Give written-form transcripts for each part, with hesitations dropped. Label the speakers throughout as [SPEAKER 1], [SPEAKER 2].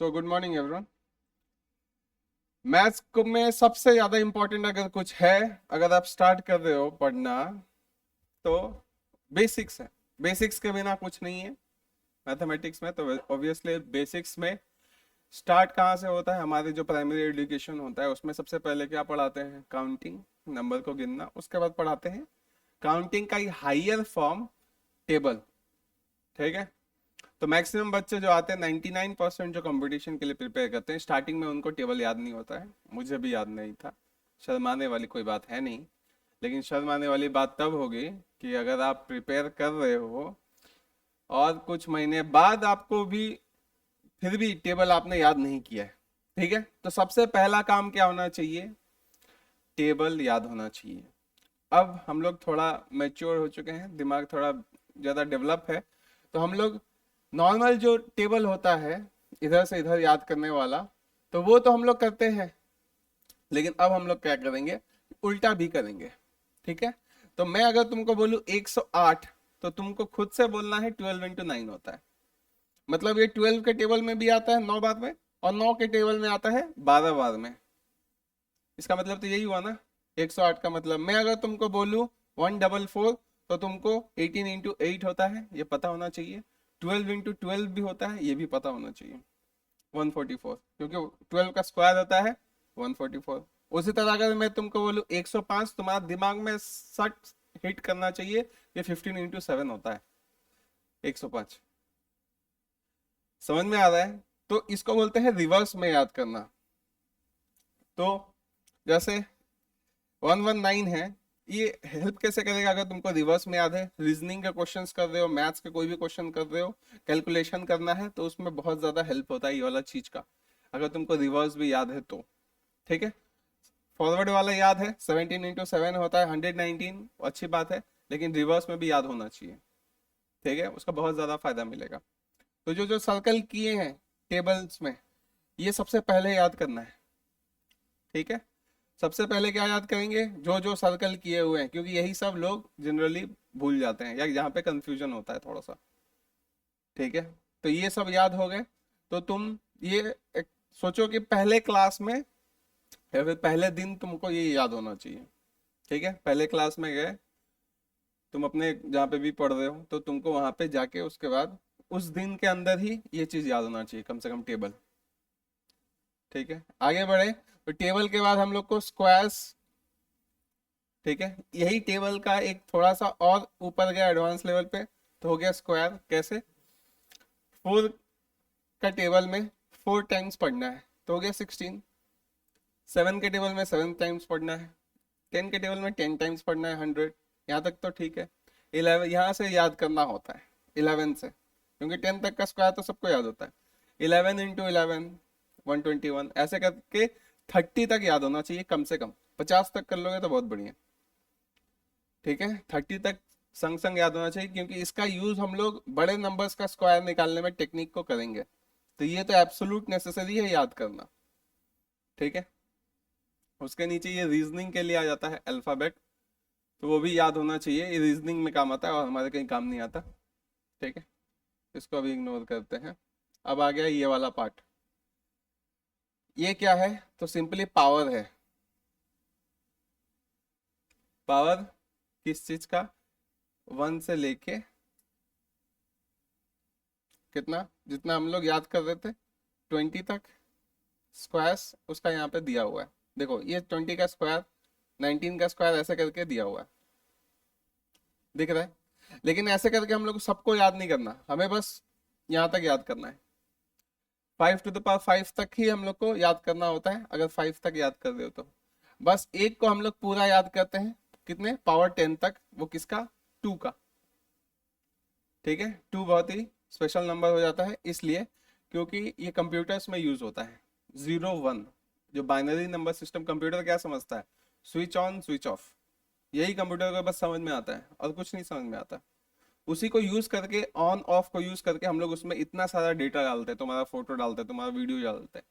[SPEAKER 1] So good morning everyone. Maths को में सबसे ज्यादा इंपॉर्टेंट अगर कुछ है, अगर आप स्टार्ट कर रहे हो पढ़ना, तो बेसिक्स है। बेसिक्स के बिना कुछ नहीं है मैथमेटिक्स में। तो ऑब्वियसली बेसिक्स में स्टार्ट कहाँ से होता है? हमारे जो प्राइमरी एजुकेशन होता है उसमें सबसे पहले क्या पढ़ाते हैं? काउंटिंग, नंबर को गिनना। उसके बाद पढ़ाते हैं काउंटिंग का ही हायर फॉर्म, टेबल। ठीक है। तो मैक्सिमम बच्चे जो आते हैं 99% जो कंपटीशन के लिए प्रिपेयर करते हैं, स्टार्टिंग में उनको टेबल याद नहीं होता है। मुझे भी याद नहीं था। शर्माने वाली कोई बात है नहीं। लेकिन शर्माने वाली बात तब होगी कि अगर आप प्रिपेयर कर रहे हो और कुछ महीने बाद आपको भी फिर भी टेबल आपने याद नहीं किया है। ठीक है। तो सबसे पहला काम क्या होना चाहिए? टेबल याद होना चाहिए। अब हम लोग थोड़ा मैच्योर हो चुके हैं, दिमाग थोड़ा ज़्यादा डेवलप है। तो हम लोग नॉर्मल जो टेबल होता है इधर से इधर याद करने वाला, तो वो तो हम लोग करते हैं। लेकिन अब हम लोग क्या करेंगे? उल्टा भी करेंगे। ठीक है। तो मैं अगर तुमको बोलूं 108, तो तुमको खुद से बोलना है 12 × 9 होता है। मतलब ये 12 के टेबल में भी आता है 9 बार में, और 9 के टेबल में आता है 12 बार में। इसका मतलब तो यही हुआ ना। 108 का मतलब मैं अगर तुमको बोलूं 144, तो तुमको 18 × 8 होता है, ये पता होना चाहिए। 12 × 12 भी होता है, ये भी पता होना चाहिए। 144, क्योंकि 12 का स्क्वायर होता है 144। उसी तरह अगर मैं तुमको बोलूं 105, तुम्हारा दिमाग में सट हिट करना चाहिए, ये 15 × 7 होता है 105। समझ में आ रहा है? तो इसको बोलते हैं रिवर्स में याद करना। तो जैसे 119 है, ये हेल्प कैसे करेगा? अगर तुमको रिवर्स में याद है, रीजनिंग के क्वेश्चंस कर रहे हो, मैथ्स के कोई भी क्वेश्चन कर रहे हो, कैलकुलेशन करना है, तो उसमें बहुत ज्यादा हेल्प होता है ये वाला चीज का, अगर तुमको रिवर्स भी याद है तो। ठीक है। फॉरवर्ड वाला याद है, 17 × 7 होता है 119, अच्छी बात है। लेकिन रिवर्स में भी याद होना चाहिए। ठीक है, उसका बहुत ज्यादा फायदा मिलेगा। तो जो जो सर्कल किए हैं टेबल्स में, ये सबसे पहले याद करना है। ठीक है। सबसे पहले क्या याद करेंगे? जो जो सर्कल किए हुए हैं, क्योंकि यही सब लोग जनरली भूल जाते हैं या जहाँ पे कंफ्यूजन होता है थोड़ा सा। ठीक है। तो ये सब याद हो गए। तो तुम ये एक सोचो कि पहले क्लास में या फिर पहले दिन तुमको ये याद होना चाहिए। ठीक है। पहले क्लास में गए तुम, अपने जहाँ पे भी पढ़ रहे हो, तो तुमको वहां पे जाके उसके बाद उस दिन के अंदर ही ये चीज याद होना चाहिए, कम से कम टेबल। ठीक है। आगे बढ़े तो टेबल के बाद हम लोग को स्क्वायर्स। ठीक है। यही टेबल का एक थोड़ा सा और ऊपर गया एडवांस लेवल पे, तो हो गया स्क्वायर। कैसे? 4 का टेबल में 4 टाइम्स पढ़ना है, तो हो गया 16। 7 के टेबल में 7 टाइम्स पढ़ना है। 10 के टेबल में 10 टाइम्स पढ़ना है, 100। यहाँ तक तो ठीक है। 11 यहाँ से याद करना होता है, 11 से, क्योंकि 10 तक का स्क्वायर तो सबको याद होता है। 11 × 11 121, ऐसे करके 30 तक याद होना चाहिए कम से कम। 50 तक कर लोगे तो बहुत बढ़िया। ठीक है। 30 तक संग संग याद होना चाहिए, क्योंकि इसका यूज हम लोग बड़े नंबर्स का स्क्वायर निकालने में टेक्निक को करेंगे। तो ये तो एब्सोल्यूट नेसेसरी है याद करना। ठीक है। उसके नीचे ये रीजनिंग के लिए आ जाता है अल्फाबेट, तो वो भी याद होना चाहिए। ये रीजनिंग में काम आता है और हमारे कहीं काम नहीं आता। ठीक है। इसको अभी इग्नोर करते हैं। अब आ गया ये वाला पार्ट। ये क्या है? तो सिंपली पावर है। पावर किस चीज का? 1 से लेके कितना, जितना हम लोग याद कर रहे थे 20 तक स्क्वायर्स, उसका यहाँ पे दिया हुआ है। देखो ये 20 का स्क्वायर, 19 का स्क्वायर, ऐसे करके दिया हुआ है, दिख रहा है? लेकिन ऐसे करके हम लोग को सबको याद नहीं करना, हमें बस यहाँ तक याद करना है। 5 to the power 5 तक ही हम लोग को याद करना होता है, अगर 5 तक याद कर रहे हो तो। बस एक को हम लोग पूरा याद करते हैं, कितने? पावर 10 तक, वो किसका? 2 का। ठीक है। 2 बहुत ही स्पेशल नंबर हो जाता है, इसलिए क्योंकि ये कंप्यूटर्स में यूज होता है। 0 1, जो बाइनरी नंबर सिस्टम, कंप्यूटर क्या समझता है? Switch on switch off. यही कंप्यूटर को बस समझ में आता है, और कुछ नहीं समझ में आता। उसी को यूज करके, ऑन ऑफ को यूज करके हम लोग उसमें इतना सारा डेटा डालते हैं, तुम्हारा फोटो डालते हैं, तुम्हारा वीडियो डालते हैं,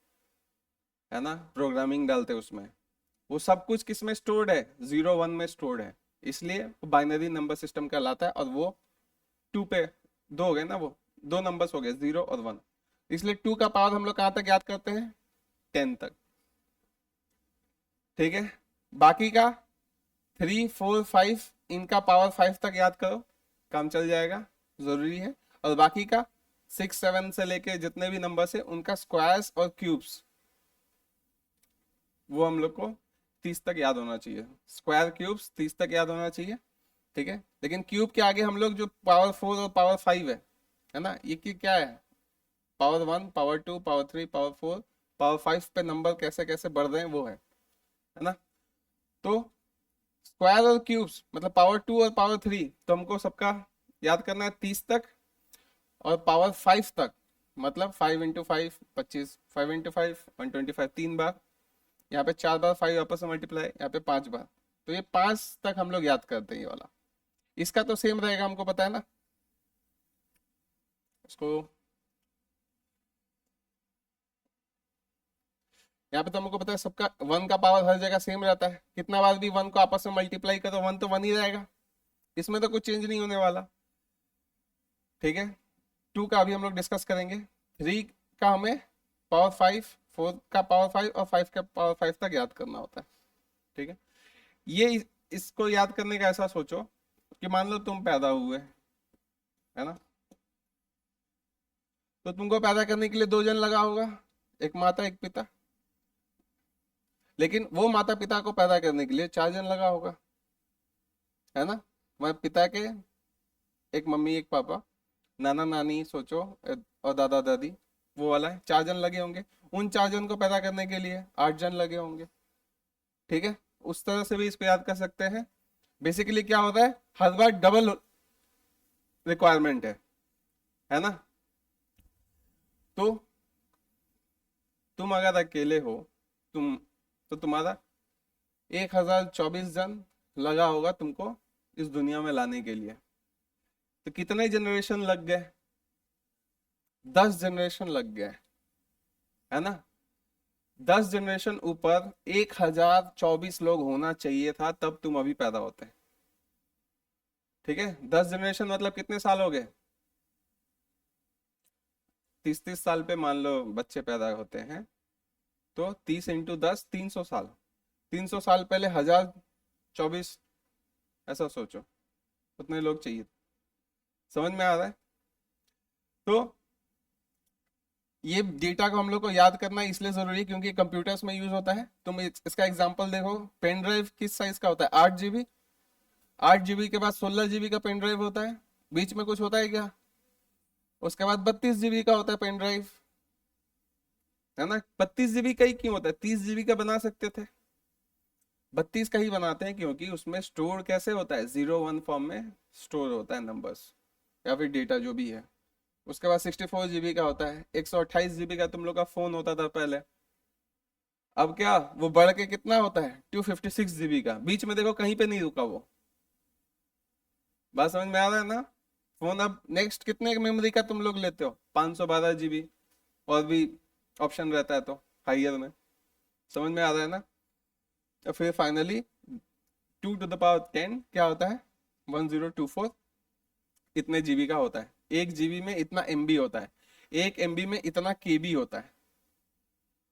[SPEAKER 1] है ना, प्रोग्रामिंग डालते हैं उसमें। वो सब कुछ किस में स्टोर्ड है? 0 1 में स्टोर्ड है। इसलिए वो बाइनरी नंबर सिस्टम कहलाता है। और वो 2 पे 2 हो गए ना, वो 2 नंबर्स हो गए, 0 और 1। इसलिए 2 का पावर हम लोग कहाँ तक याद करते हैं, 10 तक। ठीक है, बाकी का 3 4 5 इनका पावर 5 तक याद करो, काम चल जाएगा, जरूरी है। और बाकी का 6 7 से लेके जितने भी नंबर है उनका स्क्वायर्स और क्यूब्स वो हम लोग को 30 तक याद होना चाहिए, स्क्वायर क्यूब्स 30 तक याद होना चाहिए। ठीक है, लेकिन क्यूब के आगे हम लोग जो पावर 4 और पावर 5 है ना, ये क्या है, power 1 power 2 power 3 power 4 power 5 पे नंबर कैसे कैसे बढ़ रहे हैं वो है ना। तो स्क्वायर और क्यूब्स मतलब पावर 2 और पावर 3 तो हमको सबका याद करना है 30 तक, और पावर 5 तक मतलब 5 इंटू 5 25, 5 इंटू 5 125, 3 बार, यहाँ पे 4 बार 5 आपस में मल्टीप्लाई, यहाँ पे 5 बार, तो ये 5 तक हम लोग याद करते हैं ये वाला। इसका तो सेम रहेगा, हमको पता है ना इसको। यहाँ पे तो हमको पता है सबका 1 का पावर हर जगह सेम रहता है, कितना बार भी 1 को आपस में मल्टीप्लाई करो 1 तो 1 ही रहेगा, इसमें तो कुछ चेंज नहीं होने वाला। ठीक है, 2 का अभी हम लोग डिस्कस करेंगे, 3 का हमें पावर 5, 4 का पावर 5 और 5 का पावर 5 तक याद करना होता है। ठीक है, ये इसको याद करने का ऐसा सोचो कि मान लो तुम पैदा हुए है ना, तो तुमको पैदा करने के लिए 2 जन लगा होगा, एक माता एक पिता, लेकिन वो माता पिता को पैदा करने के लिए 4 जन लगा होगा, है ना। तुम्हारे पिता के एक मम्मी एक पापा, नाना नानी सोचो, और दादा दादी, वो वाला है 4 जन लगे होंगे, उन 4 जन को पैदा करने के लिए 8 जन लगे होंगे। ठीक है, उस तरह से भी इसको याद कर सकते हैं। बेसिकली क्या होता है, हर बार डबल रिक्वायरमेंट है ना। तो तुम अगर अकेले हो तुम, तो तुम्हारा 1024 जन लगा होगा तुमको इस दुनिया में लाने के लिए, तो कितने जनरेशन लग गए, 10 जनरेशन लग गए, है ना। 10 जनरेशन ऊपर 1024 लोग होना चाहिए था तब तुम अभी पैदा होते। ठीक है, 10 जनरेशन मतलब कितने साल हो गए, 30 साल पे मान लो बच्चे पैदा होते हैं, तो 30 इंटू 10 300 साल, 300 साल पहले 1024, ऐसा सोचो उतने लोग चाहिए। समझ में आ रहा है। तो ये डेटा को हम लोग को याद करना इसलिए जरूरी है क्योंकि कंप्यूटर्स में यूज होता है। तुम इसका एग्जांपल देखो, पेन ड्राइव किस साइज का होता है, 8 GB, 8 GB के बाद 16 GB का पेन ड्राइव होता है, बीच में कुछ होता है क्या, उसके बाद 32 GB का होता है पेन ड्राइव, है ना। 32 GB का ही क्यों होता है, 30 GB का बना सकते थे, 32 का ही बनाते हैं क्योंकि उसमें स्टोर कैसे होता है, 0 1 फॉर्म में स्टोर होता है नंबर्स या फिर डेटा जो भी है। उसके बाद 64 GB का होता है, 128 GB का तुम लोग का फोन होता था पहले, अब क्या वो बढ़ के कितना होता है 256 GB का, बीच में देखो कहीं पे नहीं रुका वो। बात समझ में आ रहा है ना। फोन अब नेक्स्ट कितने मेमोरी का तुम लोग लेते हो, 512 GB, और भी ऑप्शन रहता है तो हाइयर में। समझ में आ रहा है ना। तो फिर फाइनली 2 to the power 10 क्या होता है, 1024 इतने जीबी का होता है, 1 GB में इतना MB होता है, 1 MB में इतना KB होता है।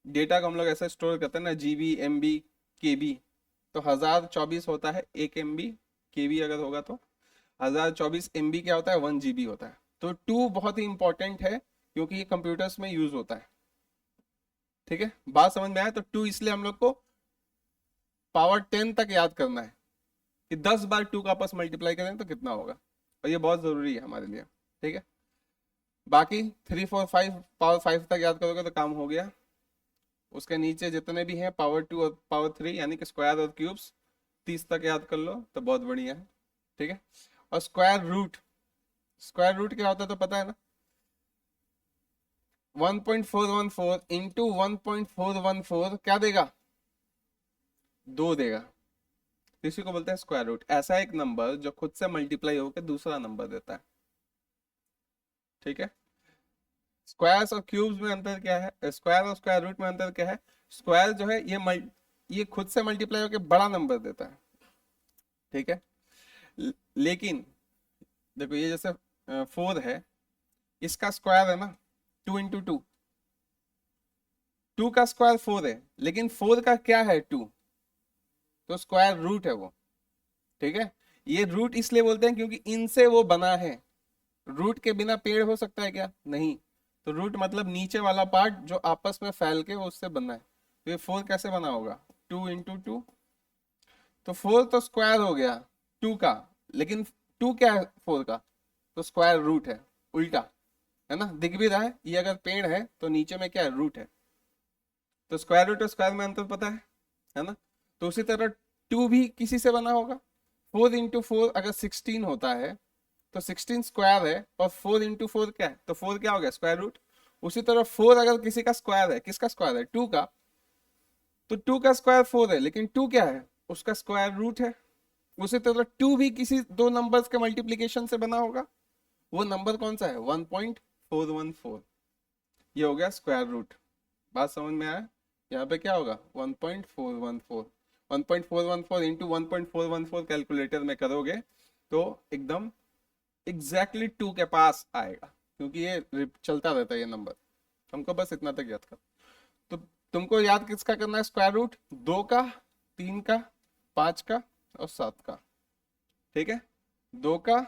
[SPEAKER 1] डेटा को हम लोग ऐसे स्टोर करते हैं ना, GB MB KB, तो 1024 होता है 1 MB, KB अगर होगा तो 1024 MB क्या होता है, 1 GB होता है। तो 2 बहुत ही इंपॉर्टेंट है क्योंकि ये कंप्यूटर्स में यूज होता है। ठीक है, बात समझ में आया। तो 2 इसलिए हम लोग को पावर 10 तक याद करना है कि 10 बार 2 का आपस मल्टीप्लाई करें तो कितना होगा, और ये बहुत जरूरी है हमारे लिए। ठीक है, बाकी 3 4 5 पावर 5 तक याद करोगे तो काम हो गया। उसके नीचे जितने भी हैं पावर 2 और पावर 3 यानी कि स्क्वायर और क्यूब्स 30 तक याद कर लो तो बहुत बढ़िया है। ठीक है, और स्क्वायर रूट, स्क्वायर रूट क्या होता है तो पता है ना, 1.414 इंटू 1.414 क्या देगा, 2 देगा। इसी को बोलते हैं स्क्वायर रूट, ऐसा एक नंबर जो खुद से मल्टीप्लाई होकर दूसरा नंबर देता है। ठीक है, स्क्वायर्स और क्यूब्स में अंतर क्या है, स्क्वायर और स्क्वायर रूट में अंतर क्या है, स्क्वायर जो है ये खुद से मल्टीप्लाई होकर बड़ा नंबर देता है। ठीक है, लेकिन देखो ये जैसे 4 है, इसका स्क्वायर है ना 2 इंटू 2, टू का स्क्वायर 4 है, लेकिन 4 का क्या है 2, तो स्क्वायर रूट है वो। ठीक है, ये रूट इसलिए बोलते हैं क्योंकि इनसे वो बना है। रूट के बिना पेड़ हो सकता है क्या? नहीं। तो रूट मतलब नीचे वाला पार्ट जो आपस में फैल के वो उससे बना है। तो ये 4 कैसे बना होगा? 2 × 2, तो 4 तो स्क्वायर हो गया 2 का, लेकिन 2 क्या है 4 का? तो स्क्वायर रूट है, उल्टा। है ना, दिख भी रहा है, ये अगर पेड़ है तो नीचे में क्या है? रूट है। तो स्क्वायर रूट और स्क्वायर में अंतर पता है ना? तो उसी तरह 2 भी किसी से बना होगा। 4 × 4 अगर 16 होता है तो 16 स्क्वायर है, और 4 × 4 क्या है? तो 4 क्या हो गया? Square root. उसी तरह 4 अगर किसी का स्क्वायर है, किसका स्क्वायर है? 2 का, तो 2 का स्क्वायर 4 है, लेकिन 2 क्या है? उसका स्क्वायर रूट है। उसी तरह 2 भी किसी दो नंबर्स के मल्टीप्लीकेशन से बना होगा। वो नंबर कौन सा है? 1.414। ये हो गया स्क्वायर रूट। बात समझ में आया? यहाँ पे क्या होगा? 1.414। 1.414 इंटू 1.414 कैलकुलेटर में करोगे तो एकदम एग्जैक्टली 2 के पास आएगा, क्योंकि ये चलता रहता है ये नंबर। हमको बस इतना तक याद कर। तो तुमको याद किसका करना है? स्क्वायर रूट 2 का, 3 का, 5 का और 7 का। ठीक है, 2 का,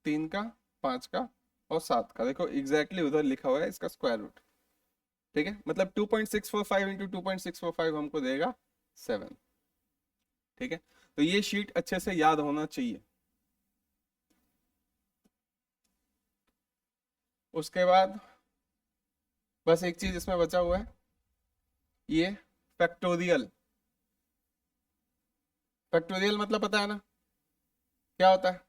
[SPEAKER 1] 3 का, 5 का और 7 का। देखो एग्जैक्टली उधर लिखा हुआ है इसका स्क्वायर रूट। ठीक है, मतलब 2.645 इंटू 2.645 हमको देगा 7। ठीक है, तो ये शीट अच्छे से याद होना चाहिए। उसके बाद बस एक चीज इसमें बचा हुआ है, ये फैक्टोरियल। फैक्टोरियल मतलब पता है ना क्या होता है?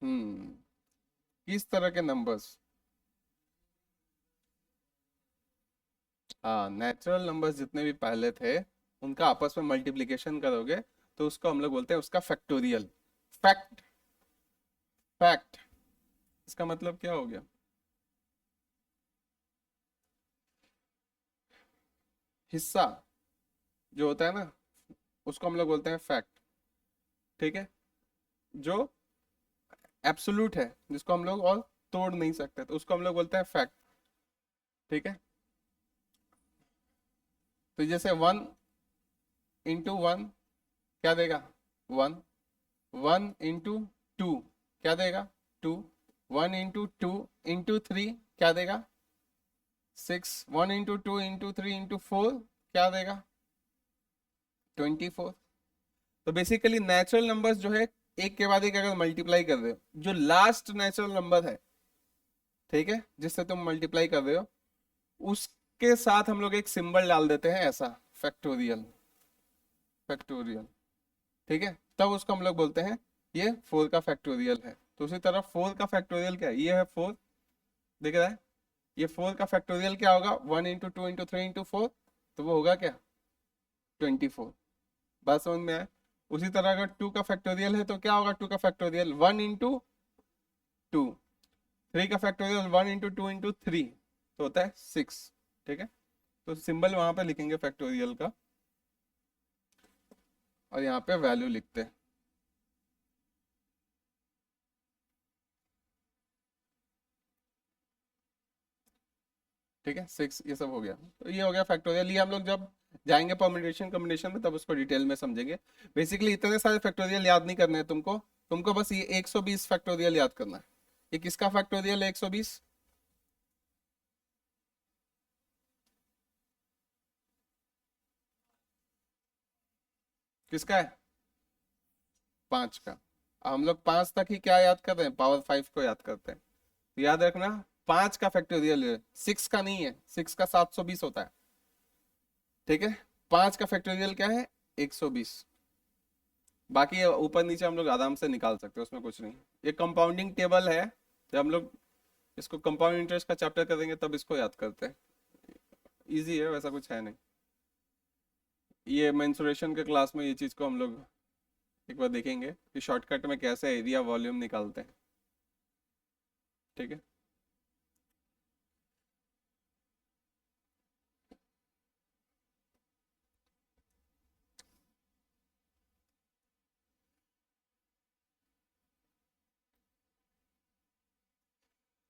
[SPEAKER 1] हम्म, किस तरह के नंबर्स? हाँ, नेचुरल नंबर्स जितने भी पहले थे उनका आपस में मल्टीप्लिकेशन करोगे तो उसको हम लोग बोलते हैं उसका फैक्टोरियल। फैक्ट, फैक्ट इसका मतलब क्या हो गया? हिस्सा जो होता है ना, उसको हम लोग बोलते हैं फैक्ट। ठीक है, जो एब्सोल्यूट है, जिसको हम लोग और तोड़ नहीं सकते, तो उसको हम लोग बोलते हैं फैक्ट। ठीक है, तो जैसे 1 × 1 क्या देगा? 1। 1 × 2 क्या देगा? 2। 1 × 2 × 3 क्या देगा? 6। 1 × 2 × 3 × 4 क्या देगा? 24। तो बेसिकली नेचुरल नंबर्स जो है, एक के बाद एक अगर मल्टीप्लाई कर रहे हो, जो लास्ट नेचुरल नंबर है, ठीक है, जिससे तुम मल्टीप्लाई कर रहे हो, उसके साथ हम लोग एक सिंबल डाल देते हैं ऐसा, फैक्टोरियल। फैक्टोरियल। ठीक है, तब उसको हम लोग बोलते हैं ये 4 का फैक्टोरियल है। तो उसी तरह 4 का फैक्टोरियल क्या है? ये है 4, दिख रहा है? ये 4 का फैक्टोरियल क्या होगा? 1 × 2 × 3 × 4, तो वो होगा क्या? 24। बात समझ में आया? उसी तरह अगर 2 का फैक्टोरियल है तो क्या होगा? 2 का फैक्टोरियल 1 × 2। 3 का फैक्टोरियल 1 × 2 × 3, तो होता है 6। ठीक है, तो सिंबल वहां पे लिखेंगे फैक्टोरियल का, और यहाँ पे वैल्यू लिखते हैं। ठीक है, 6 ये सब हो गया। तो ये हो गया फैक्टोरियल। ये हम लोग जब जाएंगे परम्यूटेशन कॉम्बिनेशन में तब उसको डिटेल में समझेंगे। बेसिकली इतने सारे फैक्टोरियल याद नहीं करने हैं तुमको। तुमको बस ये 120 फैक्टोरियल याद करना है। ये किसका फैक्टोरियल है 120? किसका है? 5 का। अब हम लोग 5 तक ही क्या याद कर रहे हैं? पावर 5 को याद करते हैं। तो याद रखना, 5 का फैक्टोरियल है, 6 का नहीं है। 6 का 720 होता है। ठीक है, 5 का फैक्टोरियल क्या है? 120। बाकी ऊपर नीचे हम लोग आराम से निकाल सकते हैं, उसमें कुछ नहीं। ये कंपाउंडिंग टेबल है, जब हम लोग इसको कंपाउंड इंटरेस्ट का चैप्टर करेंगे तब इसको याद करते हैं। इजी है, वैसा कुछ है नहीं। ये मेंसुरेशन के क्लास में ये चीज़ को हम लोग एक बार देखेंगे कि शॉर्टकट में कैसे एरिया वॉल्यूम निकालते हैं। ठीक है,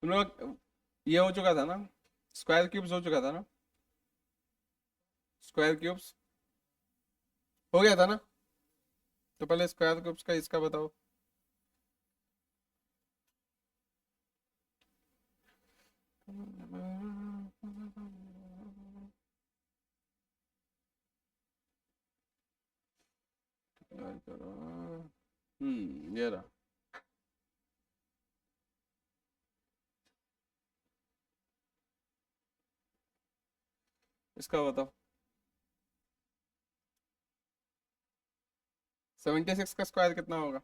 [SPEAKER 1] तुम लोग ये हो चुका था ना, स्क्वायर क्यूब्स हो चुका था ना, स्क्वायर क्यूब्स हो गया था ना। तो पहले स्क्वायर क्यूब्स का इसका बताओ। ये रहा। इसका बताओ। 76 का स्क्वायर कितना होगा?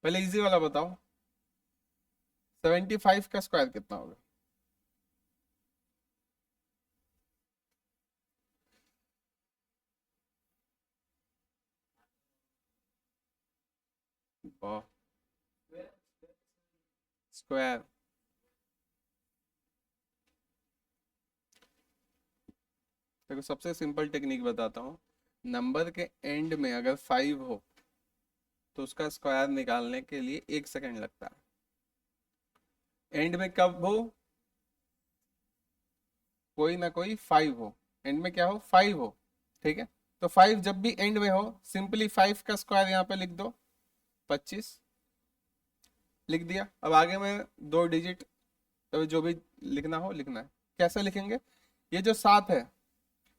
[SPEAKER 1] पहले इजी वाला बताओ। 75 का स्क्वायर कितना होगा? वाह, स्क्वायर। देखो सबसे सिंपल टेक्निक बताता हूँ। नंबर के एंड में अगर 5 हो तो उसका स्क्वायर निकालने के लिए 1 सेकेंड लगता है। एंड में कब हो? कोई ना कोई 5 हो, एंड में क्या हो? 5 हो। ठीक है, तो 5 जब भी एंड में हो, सिंपली 5 का स्क्वायर यहाँ पे लिख दो, 25 लिख दिया। अब आगे में 2 डिजिट, तो जो भी लिखना हो लिखना है। कैसे लिखेंगे? ये जो 7 है,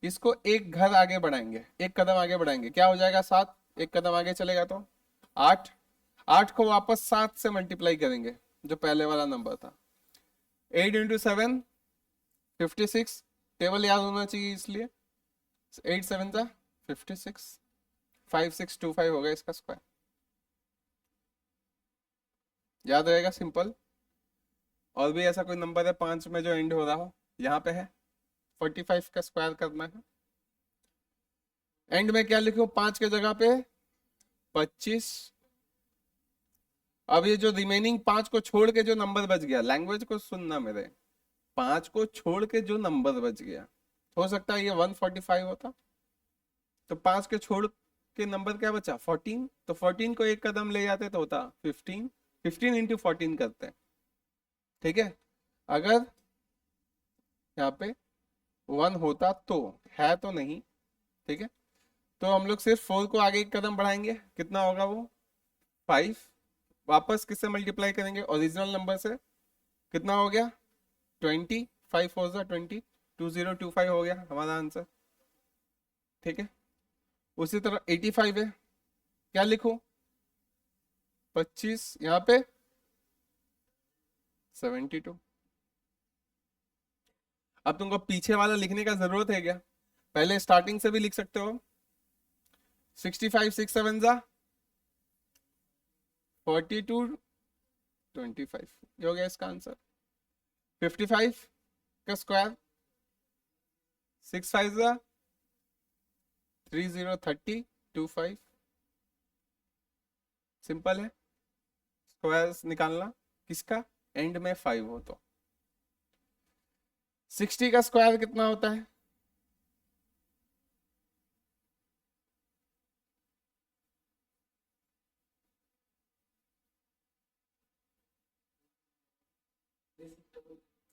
[SPEAKER 1] इसको एक घर आगे बढ़ाएंगे, एक कदम आगे बढ़ाएंगे, क्या हो जाएगा? 7। एक कदम आगे चलेगा तो 8। 8 को वापस 7 से मल्टीप्लाई करेंगे, जो पहले वाला नंबर था। 8 × 7 56। टेबल याद होना चाहिए इसलिए। 8 × 7 = 56। 5625 होगा इसका स्क्वायर। याद रहेगा, सिंपल। और भी ऐसा कोई नंबर है 5 में जो एंड हो रहा हो? यहाँ पे है, 45 का स्क्वायर करना है। एंड में क्या लिखो 5 के जगह पे? 25। अब ये जो रिमेनिंग 5 को छोड़ के जो नंबर बच गया, लैंग्वेज को सुनना मेरे, 5 को छोड़ के जो नंबर बच गया, हो सकता है ये 145 होता। तो 5 के छोड़ के नंबर क्या बचा? 14। तो 14 को एक कदम ले जाते तो होता 15। 15 × 14 करते हैं। ठीक है, अगर यहाँ पे 1 होता तो, है तो नहीं। ठीक है, तो हम लोग सिर्फ 4 को आगे एक कदम बढ़ाएंगे, कितना होगा वो? 5। वापस किससे मल्टीप्लाई करेंगे? ओरिजिनल नंबर से। कितना हो गया? 20। 5 4 = 20। 2025 हो गया हमारा आंसर। ठीक है, उसी तरह 85 है, क्या लिखो? 25 यहाँ पे 72। अब तुमको पीछे वाला लिखने का जरूरत है क्या? पहले स्टार्टिंग से भी लिख सकते हो। 65 6 7 ज़ा 42 25, ये हो गया इसका आंसर। 55 का स्क्वायर 6 5 ज़ा 30 30 25। सिंपल है स्क्वायर निकालना, किसका? एंड में 5 हो तो। 60 का स्क्वायर कितना होता है?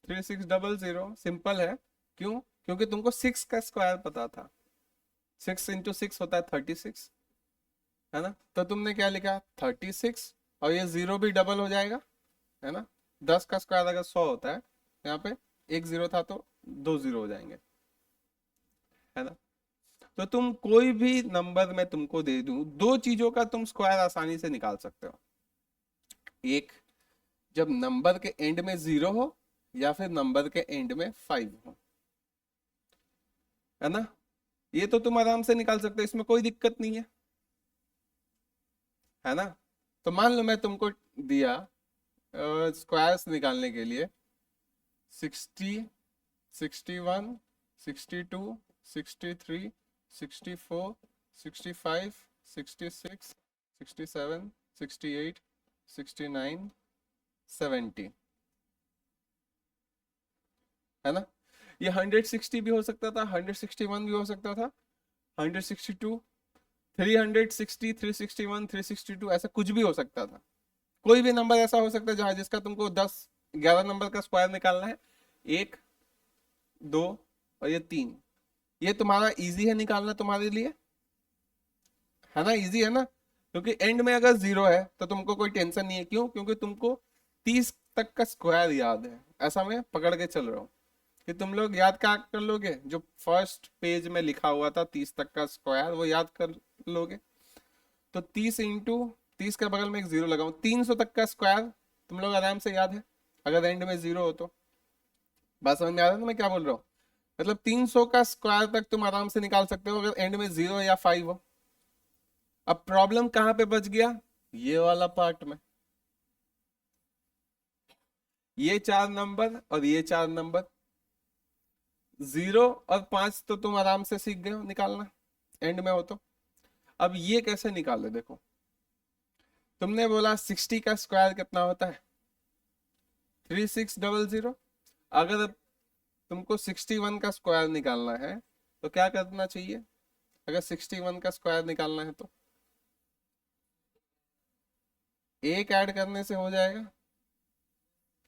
[SPEAKER 1] थ्री 600। सिंपल है। क्यों? क्योंकि तुमको 6 का स्क्वायर पता था। 6 × 6 होता है 36, है ना? तो तुमने क्या लिखा? 36। और ये 0 भी डबल हो जाएगा, है ना? 10 का स्क्वायर अगर 100 होता है, यहाँ पे एक 0 था तो 2 0 हो जाएंगे, है ना? तो तुम कोई भी नंबर मैं तुमको दे दूं, दो चीजों का तुम स्क्वायर आसानी से निकाल सकते हो। एक, जब नंबर के एंड में 0 हो, या फिर नंबर के एंड में 5 हो, है ना? ये तो तुम आराम से निकाल सकते हो, इसमें कोई दिक्कत नहीं है ना? तो मान लो मैं तुमको दिया स्क्वायर्स निकालने के लिए 60, 61, 62, 63, 64, 65, 66, 67, 68, 69, 70, है ना? ये 160 भी हो सकता था, 161 भी हो सकता था, 162, 360, 361, 362 ऐसा कुछ भी हो सकता था। कोई भी नंबर ऐसा हो सकता है जहां जिसका तुमको 11 नंबर का स्क्वायर निकालना है। 1, 2 और ये 3, ये तुम्हारा इजी है निकालना तुम्हारे लिए, है ना, इजी है ना। क्योंकि एंड में अगर 0 है तो तुमको कोई टेंशन नहीं है। क्यों? क्योंकि तुमको 30 तक का स्क्वायर याद है, ऐसा मैं पकड़ के चल रहा हूँ कि तुम लोग याद क्या कर लोगे, जो फर्स्ट पेज में लिखा हुआ था 30 तक का स्क्वायर वो याद कर लोगे। तो 30 इंटू 30 के बगल में एक 0 लगाऊं, 300 तक का स्क्वायर तुम लोग आराम से याद है अगर एंड में 0 हो तो। बात समझ में आ रहा है ना मैं क्या बोल रहा हूँ? मतलब 300 का स्क्वायर तक तुम आराम से निकाल सकते हो अगर एंड में 0 या 5 हो। अब प्रॉब्लम कहां पे बच गया? ये वाला पार्ट में। ये 4 नंबर और ये 4 नंबर, 0 और 5 तो तुम आराम से सीख गए हो निकालना एंड में हो तो। अब ये कैसे निकाले? देखो, तुमने बोला 60 का स्क्वायर कितना होता है? 3600। अगर तुमको 61 का स्क्वायर निकालना है तो क्या करना चाहिए? अगर 61 का स्क्वायर निकालना है तो एक ऐड करने से हो जाएगा।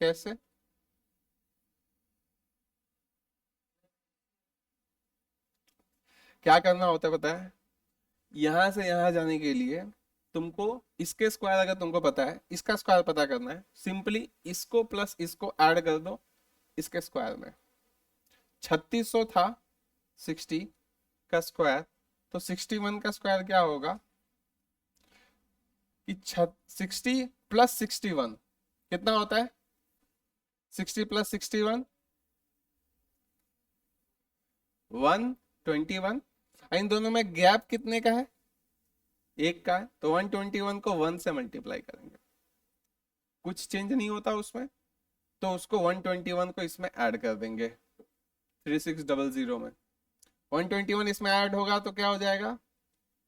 [SPEAKER 1] कैसे? क्या करना होता है पता है? यहां से यहां जाने के लिए तुमको इसके स्क्वायर अगर तुमको पता है, इसका स्क्वायर पता करना है, सिंपली इसको प्लस इसको ऐड कर दो इसके स्क्वायर में। 3600 था 60 का स्क्वायर, तो 61 का स्क्वायर क्या होगा कि 60 प्लस 61 कितना होता है? 60 प्लस 61 121। इन दोनों में गैप कितने का है? 1 का है, तो 121 को 1 से मल्टीप्लाई करेंगे, कुछ चेंज नहीं होता उसमें, तो उसको 121 को इसमें ऐड कर देंगे 3600 में। 121 इसमें ऐड होगा तो क्या हो जाएगा?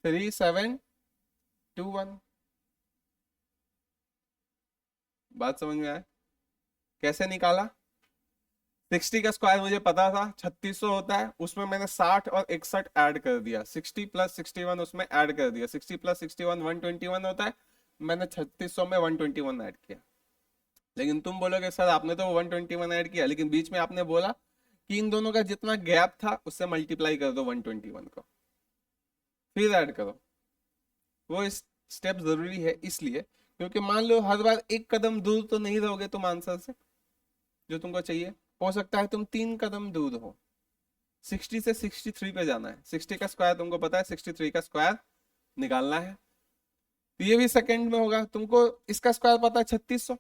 [SPEAKER 1] 3721। बात समझ में आया? कैसे निकाला? 60 का स्क्वायर मुझे पता था 3600 होता है, उसमें मैंने 60 और 61 ऐड कर दिया, 60 प्लस 61 उसमें ऐड कर दिया, 60 प्लस 61 121 होता है, मैंने 3600 में 121 ऐड किया। लेकिन तुम बोलोगे सर आपने तो 121 ऐड किया, लेकिन बीच में आपने बोला कि इन दोनों का जितना गैप था उससे मल्टीप्लाई कर दो 121 को, फिर ऐड करो। वो स्टेप जरूरी है इसलिए क्योंकि मान लो हर बार एक कदम दूर तो नहीं रहोगे तुम आंसर से जो तुमको चाहिए। हो सकता है तुम 3 कदम दूर हो, 60 से 63 पे जाना है। 60 का स्क्वायर तुमको पता है, 63 का स्क्वायर निकालना है, तो ये भी सेकंड में होगा। तुमको इसका स्क्वायर पता है 3600,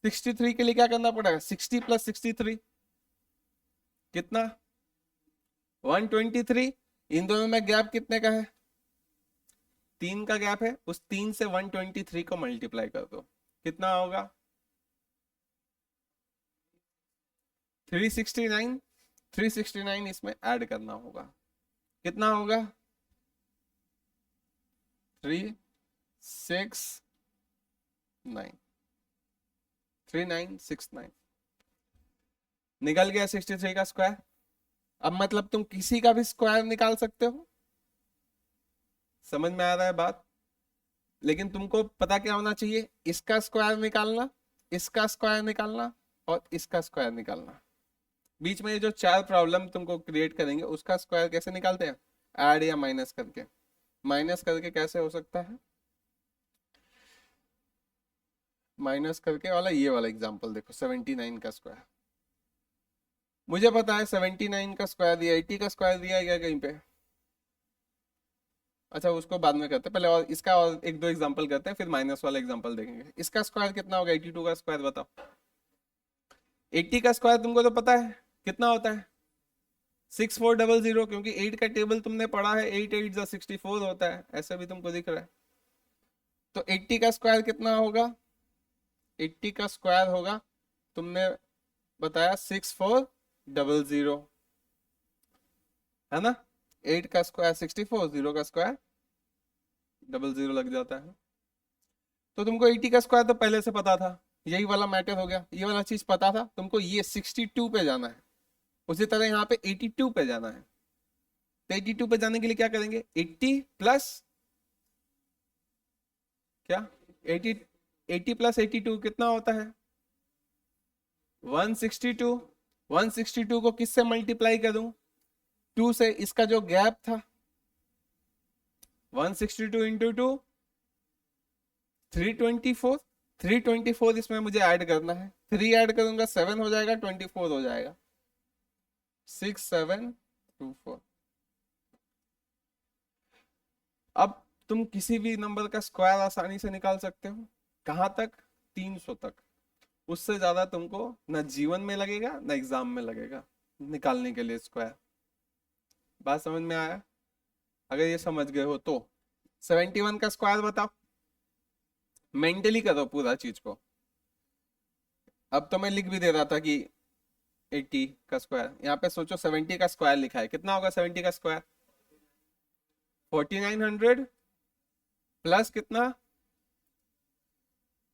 [SPEAKER 1] 63 के लिए क्या करना पड़ेगा? 60 प्लस 63 कितना? 123। इन दोनों में गैप कितने का है? 3 का गैप है, उस 3 से 123 को मल्टीप्लाई कर दो, कितना होगा? 369। 369 इसमें ऐड करना होगा, कितना होगा? 369, 3969 निकल गया 63 का स्क्वायर। अब मतलब तुम किसी का भी स्क्वायर निकाल सकते हो, समझ में आ रहा है बात? लेकिन तुमको पता क्या होना चाहिए? इसका स्क्वायर निकालना, इसका स्क्वायर निकालना और इसका स्क्वायर निकालना। बीच में ये जो 4 प्रॉब्लम तुमको क्रिएट करेंगे उसका स्क्वायर कैसे निकालते हैं? ऐड या माइनस करके। माइनस करके कैसे हो सकता है? माइनस करके वाला ये वाला एग्जांपल देखो, 79 का स्क्वायर। मुझे पता है 79 का स्क्वायर दिया, 80 का स्क्वायर दिया है क्या कहीं पे? अच्छा उसको बाद में करते हैं, पहले और इसका और एक दो एग्जांपल करते हैं, फिर माइनस वाला एग्जांपल देखेंगे। इसका स्क्वायर कितना होगा? 82 का स्क्वायर बताओ। 80 का स्क्वायर तुमको तो पता है कितना होता है? 6400, क्योंकि 8 का टेबल तुमने पढ़ा है, 8 8 जा 64 होता है, ऐसे भी तुमको दिख रहा है। तो 80 का स्क्वायर कितना होगा? 80 का स्क्वायर होगा, तुमने बताया 6400, है ना। 8 का स्क्वायर 64, 0 का स्क्वायर 00 लग जाता है। तो तुमको 80 का स्क्वायर तो पहले से पता था, यही वाला मैटर हो गया, ये वाला चीज पता था तुमको। ये 62 पे जाना है, उसी तरह यहाँ पे 82 पे जाना है। तो 82 पे जाने के लिए क्या करेंगे, 80 प्लस क्या, 80, 80 प्लस 82 कितना होता है 162। 162 को किससे मल्टीप्लाई करूं, 2 से। इसका जो गैप था 162 इंटू 2 324। 324 इसमें मुझे ऐड करना है, 3 ऐड करूंगा 7 हो जाएगा, 24 हो जाएगा, 6724। अब तुम किसी भी नंबर का स्क्वायर आसानी से निकाल सकते हो, कहां तक, 300 तक। उससे ज्यादा तुमको ना जीवन में लगेगा ना एग्जाम में लगेगा निकालने के लिए स्क्वायर। बात समझ में आया, अगर ये समझ गए हो तो। 71 का स्क्वायर बताओ, मेंटली करो पूरा चीज को। अब तो मैं लिख भी दे रहा था कि 80 का स्क्वायर, यहाँ पे सोचो 70 का स्क्वायर लिखा है, कितना होगा 70 का स्क्वायर, 4900 प्लस कितना,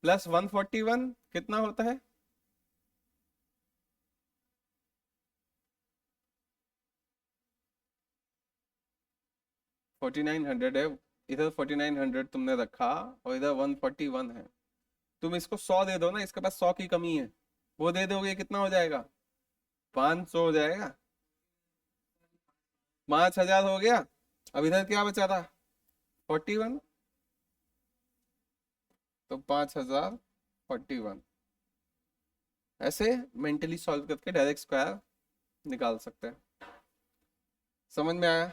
[SPEAKER 1] प्लस 141 कितना होता है, $4900 है, इधर 4900 तुमने रखा और इधर 141 है। तुम इसको 100 दे दो ना, इसके पास 100 की कमी है, वो दे दोगे कितना हो जाएगा, 500 हो जाएगा, 5000 हो गया। अब इधर क्या बचा था 41, तो 5041। ऐसे मेंटली सॉल्व करके डायरेक्ट स्क्वायर निकाल सकते हैं। समझ में आया।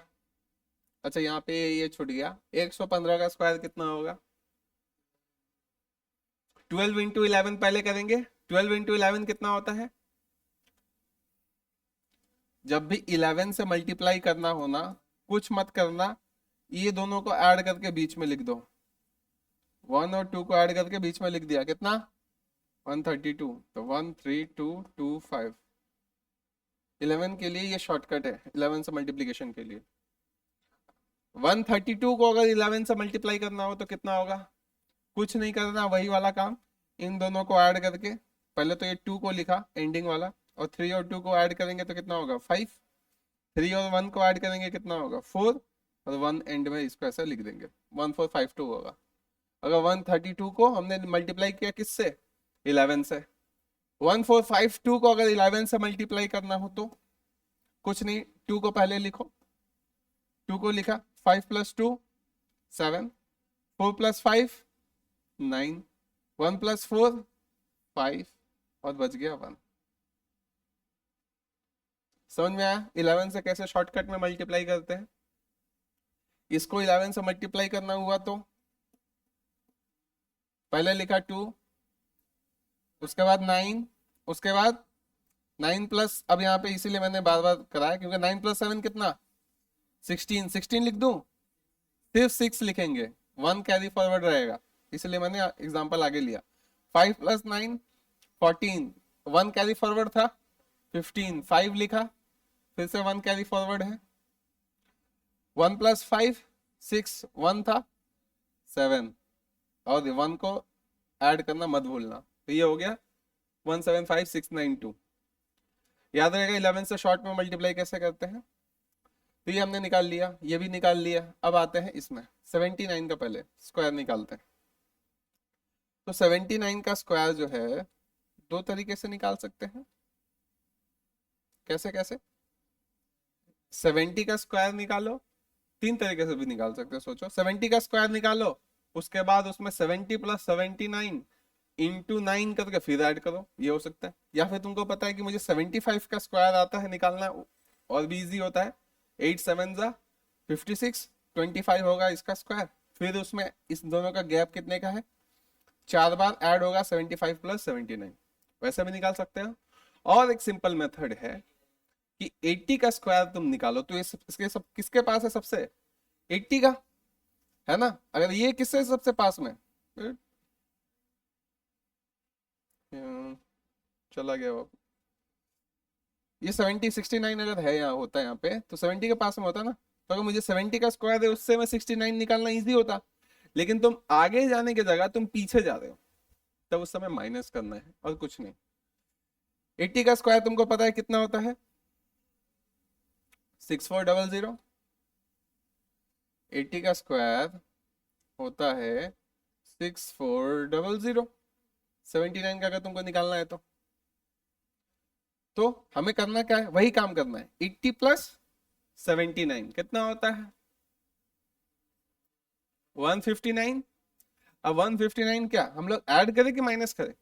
[SPEAKER 1] अच्छा यहाँ पे ये छूट गया, 115 का स्क्वायर कितना होगा, 12 इंटू 11 पहले करेंगे। 12 इंटू 11 कितना होता है, जब भी 11 से मल्टीप्लाई करना हो ना, कुछ मत करना, ये दोनों को ऐड करके बीच में लिख दो, 1 और 2 को ऐड करके बीच में लिख दिया, कितना 132, तो 13225। 11 के लिए ये शॉर्टकट है, 11 से मल्टीप्लीकेशन के लिए। 132 को अगर 11 से मल्टीप्लाई करना हो तो कितना होगा, कुछ नहीं करना, वही वाला काम, इन दोनों को ऐड करके, पहले तो ये 2 को लिखा एंडिंग वाला, और 3 और 2 को ऐड करेंगे तो कितना होगा 5, 3 और 1 को ऐड करेंगे कितना होगा 4, और 1 एंड में इसको ऐसे लिख देंगे, 1452 होगा। अगर 132 को हमने मल्टीप्लाई किया किससे, 11 से, 1452 को अगर 11 से मल्टीप्लाई करना हो तो कुछ नहीं, 2 को पहले लिखो, 2 को लिखा, 5 प्लस 2 7, 4 प्लस 5 9, 1 प्लस 4 5, और बच गया 1। समझ में आया 11 से कैसे शॉर्टकट में मल्टीप्लाई करते हैं। इसको 11 से मल्टीप्लाई करना हुआ तो पहले लिखा 2, उसके बाद 9, उसके बाद 9 प्लस, अब यहाँ पे इसीलिए मैंने बार बार कराया क्योंकि 9 प्लस 7 कितना 16, 16 लिख दूं, सिर्फ 6 लिखेंगे, 1 कैरी फॉरवर्ड रहेगा, इसलिए मैंने एग्जांपल आगे लिया। 5 प्लस 9 14, 1 कैरी फॉरवर्ड था 15, 5 लिखा, फिर से 1 कैरी फॉरवर्ड है, 1 प्लस 5 6, 1 था 7, और 1 को ऐड करना मत भूलना, तो ये हो गया 175692। याद रहेगा 11 से शॉर्ट में मल्टीप्लाई कैसे करते हैं। तो ये हमने निकाल लिया, ये भी निकाल लिया। अब आते हैं इसमें 79 का पहले स्क्वायर निकालते हैं। तो 79 का स्क्वायर जो है दो तरीके से निकाल सकते हैं। कैसे कैसे, 70 का स्क्वायर निकालो, 3 तरीके से भी निकाल सकते हो। सोचो 70 का स्क्वायर निकालो, उसके बाद उसमें 70 प्लस 79 इंटू 9 करके फिर ऐड करो, ये हो सकता है। या फिर तुमको पता है कि मुझे 75 का स्क्वायर आता है निकालना, और भी इजी होता है, 8 7 जा 56, 25 होगा इसका स्क्वायर, फिर उसमें इस दोनों का गैप कितने का है, 4 बार ऐड होगा 75 प्लस 79, वैसे भी निकाल सकते हो। और एक सिंपल मेथड है कि 80 का स्क्वायर तुम निकालो, तो इसके सब किसके पास है, सबसे 80 का है ना। अगर ये किससे सबसे पास में, चला गया वो, ये 70 69 अगर है यहाँ होता है यहाँ पे, तो 70 के पास में होता ना, तो अगर मुझे 70 का स्क्वायर है उससे मैं 69 निकालना इजी होता। लेकिन तुम आगे जाने की जगह तुम पीछे जा रहे हो, तब उस समय माइनस करना है और कुछ नहीं। 80 का स्क्वायर तुमको पता है कितना होता है, 6400, 80 का स्क्वायर होता है 6400। 79 का अगर तुमको निकालना है तो हमें करना क्या है, वही काम करना है। 80 प्लस 79 कितना होता है? 159। अब 159 क्या हम लोग ऐड करें कि माइनस करें?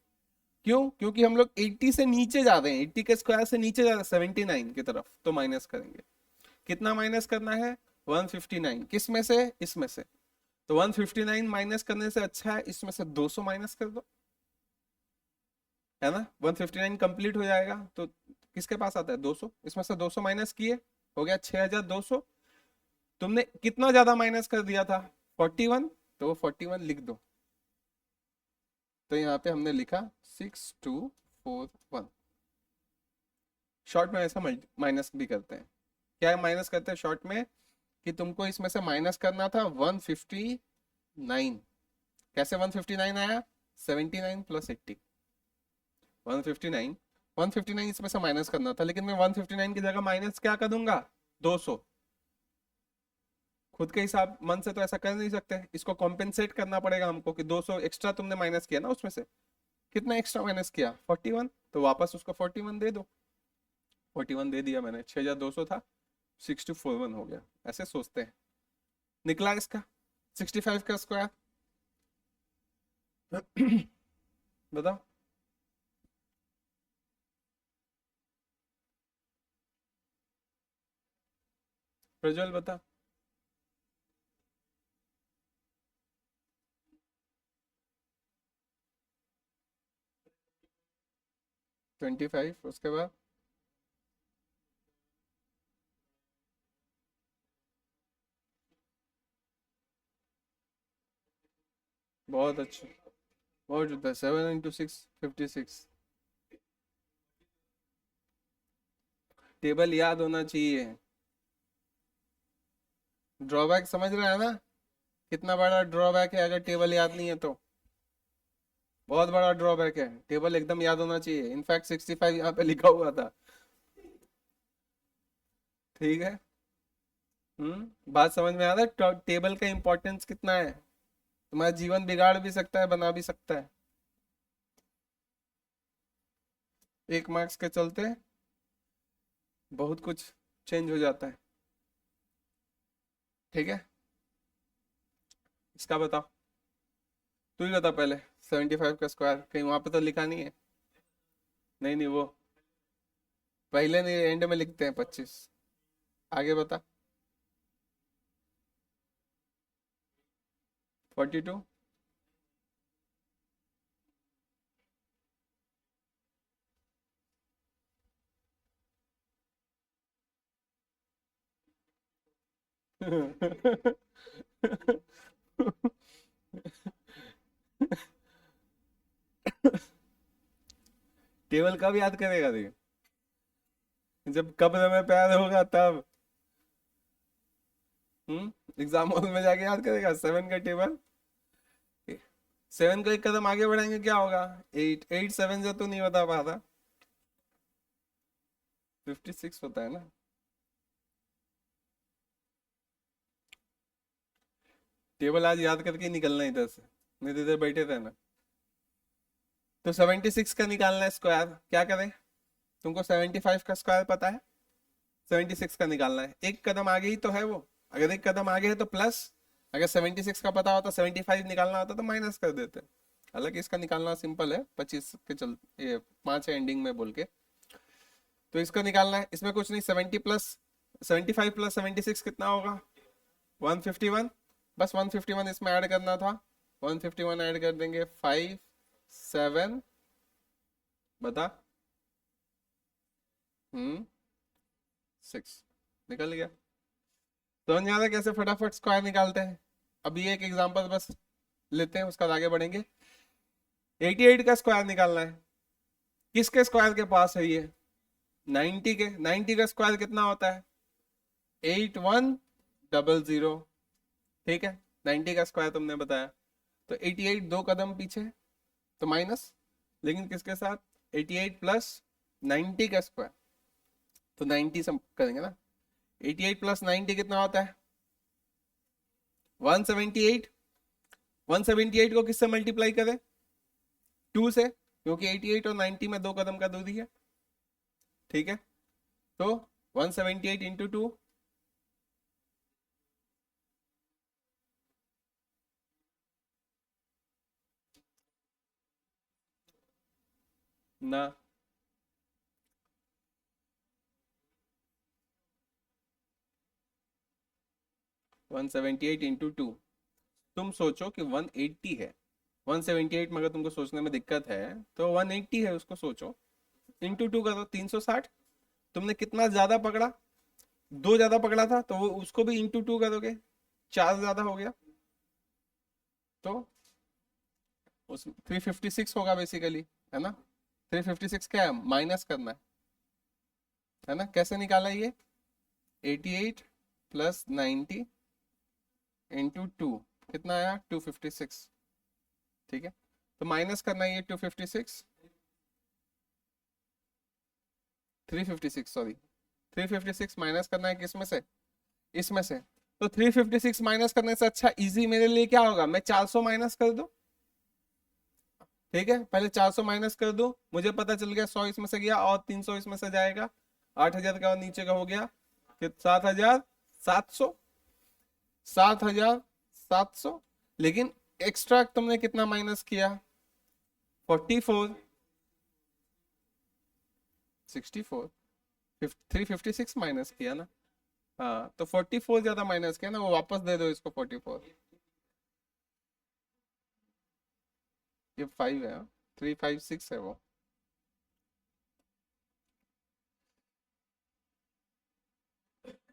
[SPEAKER 1] क्यों? क्योंकि हम लोग 80 से नीचे जा रहे हैं, 80 के स्क्वायर से नीचे जा रहे हैं 79 की तरफ, तो माइनस करेंगे। कितना माइनस करना है? 159। किस में से? इसमें से। तो 159 माइनस करने से अच्छा है इसमें से 200 माइनस कर दो, है ना। 159 कंप्लीट हो जाएगा तो किसके पास आता है? 200। इसमें से 200 माइनस किए, हो गया 6200। तुमने कितना ज्यादा माइनस कर दिया था? 41। तो वो 41 लिख दो। तो यहाँ पे हमने लिखा 6241। शॉर्ट में ऐसा माइनस भी करते हैं। क्या माइनस करते हैं शॉर्ट में? कि तुमको इसमें से माइनस करना था 159। कैसे 159 आया? 79 प्लस 80। 159, 159 इसमें से माइनस करना था, लेकिन मैं 159 की जगह माइनस क्या कर दूंगा? 200। खुद के हिसाब मन से तो ऐसा कर नहीं सकते, इसको कॉम्पेंसेट करना पड़ेगा हमको कि 200 एक्स्ट्रा तुमने माइनस किया ना उसमें से। कितना एक्स्ट्रा माइनस किया? 41। तो वापस उसको 41 दे दो। 41 दे दिया मैंने, 6200 था 6241 हो गया। ऐसे सोचते हैं। निकला इसका 65 का स्क्वायर। बताओ। प्रज्वल बता। 25 उसके बाद बहुत अच्छा, बहुत जुदा। 7 × 6 56। टेबल याद होना चाहिए। ड्रॉबैक समझ रहा है ना? कितना बड़ा ड्रॉबैक है अगर टेबल याद नहीं है तो। बहुत बड़ा ड्रॉबैक है। टेबल एकदम याद होना चाहिए। इनफैक्ट 65 यहाँ पे लिखा हुआ था। ठीक है। बात समझ में आ रहा है? टेबल का इंपॉर्टेंस कितना है। तुम्हारा जीवन बिगाड़ भी सकता है, बना भी सकता है। 1 मार्क्स के चलते बहुत कुछ चेंज हो जाता है। ठीक है। इसका बताओ। तू ही बता पहले। 75 का स्क्वायर कहीं वहां पे तो लिखा नहीं है। नहीं नहीं, वो पहले नहीं, एंड में लिखते हैं 25। आगे बता। 42। टेबल कब याद करेगा देख? जब कब्र में प्यार होगा तब। एग्जाम हॉल में जाके याद करेगा 7 का टेबल। 7 को एक कदम आगे बढ़ाएंगे क्या होगा? 8, 8 7 से तो नहीं बता पाता। 56 होता है ना। टेबल आज याद करके ही निकलना इधर से, नहीं तो इधर बैठे थे ना। तो 76 का निकालना है स्क्वायर। क्या करें? तुमको 75 का स्क्वायर पता है, 76 का निकालना है। एक कदम आगे ही तो है वो। अगर एक कदम आगे है तो प्लस, अगर 76 का पता होता 75 निकालना होता तो माइनस कर देते। हालांकि इसका निकालना सिंपल है, 25 के चल ये 5 है एंडिंग में बोल के। तो इसका निकालना है, इसमें कुछ नहीं। 75 प्लस 76 कितना होगा? 151। बस 151 इसमें ऐड करना था। 151 ऐड कर देंगे। 5 7। बता। 6। निकल गया। समझ में आ रहा है कैसे फटाफट स्क्वायर निकालते हैं? अभी एक एग्जांपल बस लेते हैं, उसका आगे बढ़ेंगे। 88 का स्क्वायर निकालना है। किसके स्क्वायर के पास है ये? 90 के। 90 का स्क्वायर कितना होता है? 8100। ठीक है। 90 का स्क्वायर तुमने बताया। तो 88 दो कदम पीछे, तो माइनस। लेकिन किसके साथ? 88 प्लस 90 का स्क्वायर। तो 90 सब करेंगे ना। 88 प्लस 90 कितना होता है? 178, 178 को किससे मल्टीप्लाई करें? 2 से, क्योंकि 88 और 90 में 2 कदम का दूरी है। ठीक है, तो 178 इंटू 2, ना 178 इंटू 2, तुम सोचो कि 180 है, 178 में अगर तुमको सोचने में दिक्कत है तो 180 है, उसको सोचो, इंटू 2 करो, 360। तुमने कितना ज्यादा पकड़ा? 2 ज्यादा पकड़ा था, तो वो उसको भी इंटू 2 करोगे, 4 ज्यादा हो गया, तो उस 356 होगा बेसिकली, है ना? 356 क्या है? माइनस करना है ना? कैसे निकाला ये? 88 प्लस 90 इंटू 2, कितना आया? 256। ठीक है, तो माइनस करना है ये 256, 356 सॉरी, 356 माइनस करना है किस में से? इसमें से। तो 356 माइनस करने से अच्छा इजी मेरे लिए क्या होगा? मैं 400 माइनस कर दूं। ठीक है, पहले 400 माइनस कर दूं, मुझे पता चल गया 100 इसमें से गया और 300 इसमें से जाएगा, 8000 का और नीचे का हो गया कि 7700, 7700। लेकिन एक्स्ट्रा तुमने कितना माइनस किया? 44, 64, 356 माइनस किया ना। हाँ, तो 44 ज्यादा माइनस किया ना, वो वापस दे दो इसको 44। ये 5 है, 356 है वो।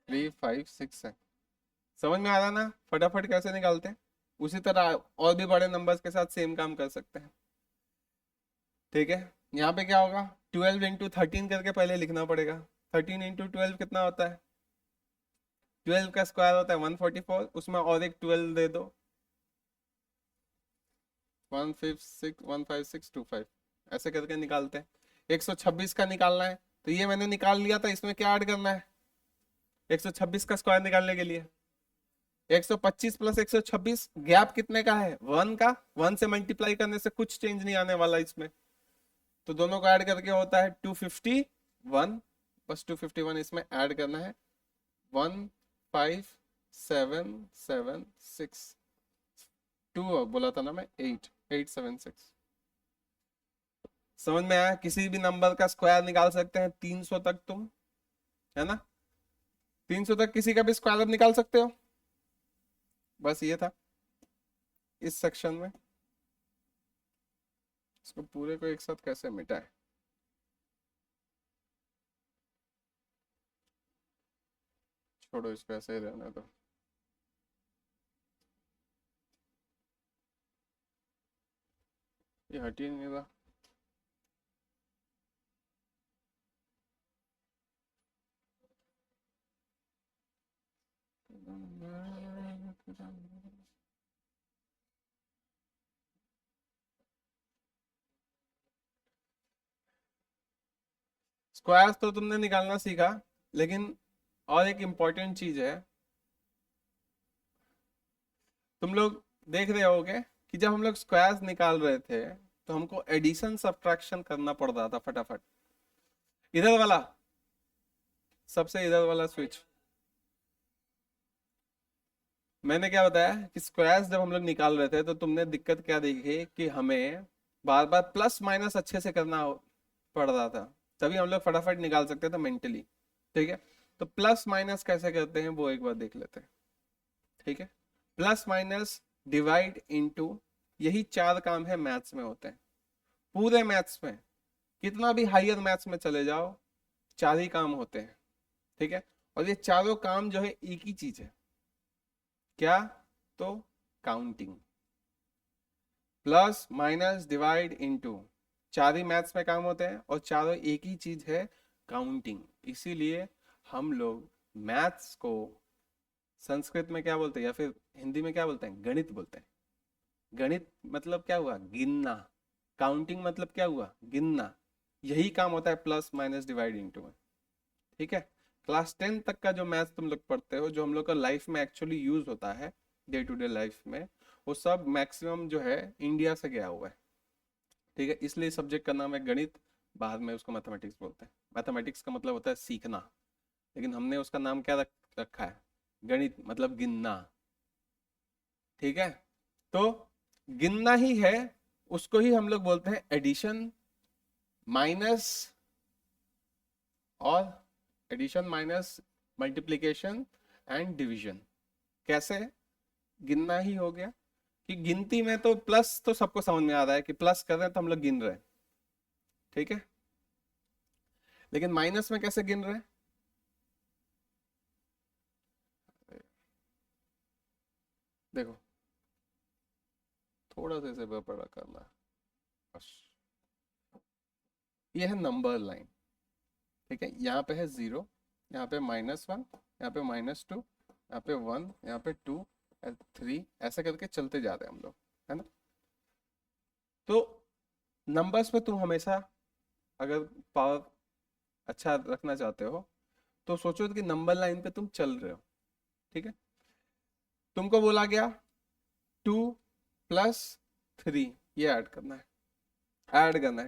[SPEAKER 1] थ्री फाइव सिक्स है। समझ में आ रहा ना फटाफट कैसे निकालते हैं? उसी तरह और भी बड़े नंबर्स के साथ सेम काम कर सकते हैं। ठीक है, यहाँ पे क्या होगा? 12 इंटू 13 करके पहले लिखना पड़ेगा। 13 इंटू 12 कितना होता है? 12 का स्क्वायर होता है 144, उसमें और एक 12 दे दो, 15625, ऐसे करके निकालते हैं। 126 का निकालना है, तो ये मैंने निकाल लिया था, इसमें क्या ऐड करना है 126 का स्क्वायर निकालने के लिए? 125 प्लस 126, गैप कितने का है? 1 का। 1 से मल्टीप्लाई करने से कुछ चेंज नहीं आने वाला इसमें, तो दोनों को ऐड करके होता है 251, बस 251 इसमें ऐड करना है। 15776, 2 बोला था ना मैं, 8876। समझ में आया? किसी भी नंबर का स्क्वायर निकाल सकते हैं 300 तक तुम, है ना? 300 तक किसी का भी स्क्वायर निकाल सकते हो। बस ये था इस सेक्शन में। इसको पूरे को एक साथ कैसे मिटाए? छोड़ो, इसको ऐसे ही रहने दो। ये हट ही नहीं रहा। स्क्वायर्स तो तुमने निकालना सीखा, लेकिन और एक इम्पॉर्टेंट चीज है, तुम लोग देख रहे होगे कि जब हम लोग स्क्वायर्स निकाल रहे थे तो हमको एडिशन सब्ट्रैक्शन करना पड़ रहा था फटाफट। इधर वाला, सबसे इधर वाला स्विच, मैंने क्या बताया कि स्क्वायर्स जब हम लोग निकाल रहे थे तो तुमने दिक्कत क्या देखी कि हमें बार बार प्लस माइनस अच्छे से करना पड़ रहा था, तभी हम लोग फटाफट निकाल सकते थे मेंटली। ठीक है, तो प्लस माइनस कैसे करते हैं वो एक बार देख लेते हैं। ठीक है, प्लस माइनस डिवाइड इनटू, यही 4 काम है मैथ्स में होते हैं। पूरे मैथ्स में, कितना भी हायर मैथ्स में चले जाओ, 4 ही काम होते हैं। ठीक है, और ये चारों काम जो है एक ही चीज है, क्या? तो counting. Plus minus divide into, 4 ही मैथ्स में काम होते हैं और चारों एक ही चीज है, काउंटिंग। इसीलिए हम लोग मैथ्स को संस्कृत में क्या बोलते हैं या फिर हिंदी में क्या बोलते हैं? गणित बोलते हैं। गणित मतलब क्या हुआ? गिनना। काउंटिंग मतलब क्या हुआ? गिनना। यही काम होता है प्लस माइनस डिवाइड इनटू में। ठीक है, क्लास 10 तक का जो मैथ्स तुम लोग पढ़ते हो, जो हम लोग का लाइफ में एक्चुअली यूज होता है, डे टू डे लाइफ में, वो सब मैक्सिमम जो है इंडिया से गया हुआ है। ठीक है, इसलिए सब्जेक्ट का नाम है गणित, बाद में उसको मैथमेटिक्स बोलते हैं। मैथमेटिक्स का मतलब होता है सीखना, लेकिन हमने उसका नाम क्या रखा है, गणित, मतलब गिनना। ठीक है, तो गिनना ही है, उसको ही हम लोग बोलते हैं एडिशन माइनस, और addition minus multiplication and division. कैसे, गिनना ही हो गया, कि गिनती में तो प्लस तो सबको समझ में आ रहा है कि प्लस कर रहे हैं तो हम लोग गिन रहे हैं। ठीक है, लेकिन माइनस में कैसे गिन रहे हैं, देखो थोड़ा सा इसे बड़ा करना है बस। ये है नंबर लाइन। ठीक है, यहाँ पे है 0, यहाँ पे -1, यहाँ पे -2, यहाँ पे 1, यहाँ पे 2, 3, ऐसे करके चलते जा रहे हैं हम लोग, है ना। तो नंबर्स पे तुम हमेशा अगर पावर अच्छा रखना चाहते हो तो सोचो कि नंबर लाइन पे तुम चल रहे हो। ठीक है, तुमको बोला गया 2 + 3, ये ऐड करना है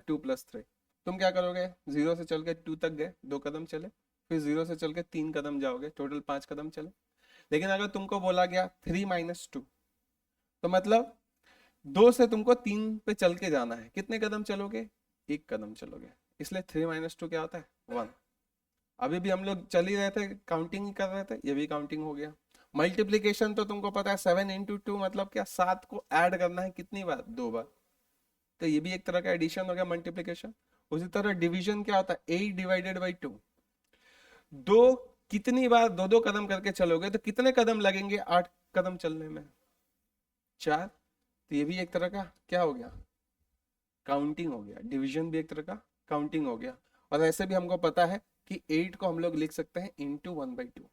[SPEAKER 1] 2 + 3। तुम क्या करोगे, 0 से चल के 2 तक गए, 2 कदम चले, फिर 0 से चल के 3 कदम जाओगे, टोटल 5 कदम चले। लेकिन अगर तुमको बोला गया 3 - 2, तो मतलब 2 से तुमको 3 पे चल के जाना है, कितने कदम चलोगे, 1 कदम चलोगे। इसलिए 3 - 2 क्या होता है, 1। अभी भी हम लोग चल ही रहे थे, काउंटिंग ही कर रहे थे, ये भी काउंटिंग हो गया। मल्टीप्लीकेशन तो तुमको पता है, 7 × 2 मतलब क्या, 7 को ऐड करना है कितनी बार, 2 बार। तो ये भी एक तरह का एडिशन हो गया, मल्टीप्लीकेशन। उसी तरह डिवीजन क्या होता है, 8/2। दो कितनी बार 2-2 कदम करके चलोगे तो कितने कदम लगेंगे, 8 कदम चलने में, 4। तो ये भी एक तरह का क्या हो गया, काउंटिंग हो गया। डिवीजन भी एक तरह का काउंटिंग हो गया। और ऐसे भी हमको पता है कि 8 को हम लोग लिख सकते हैं इंटू 1/2।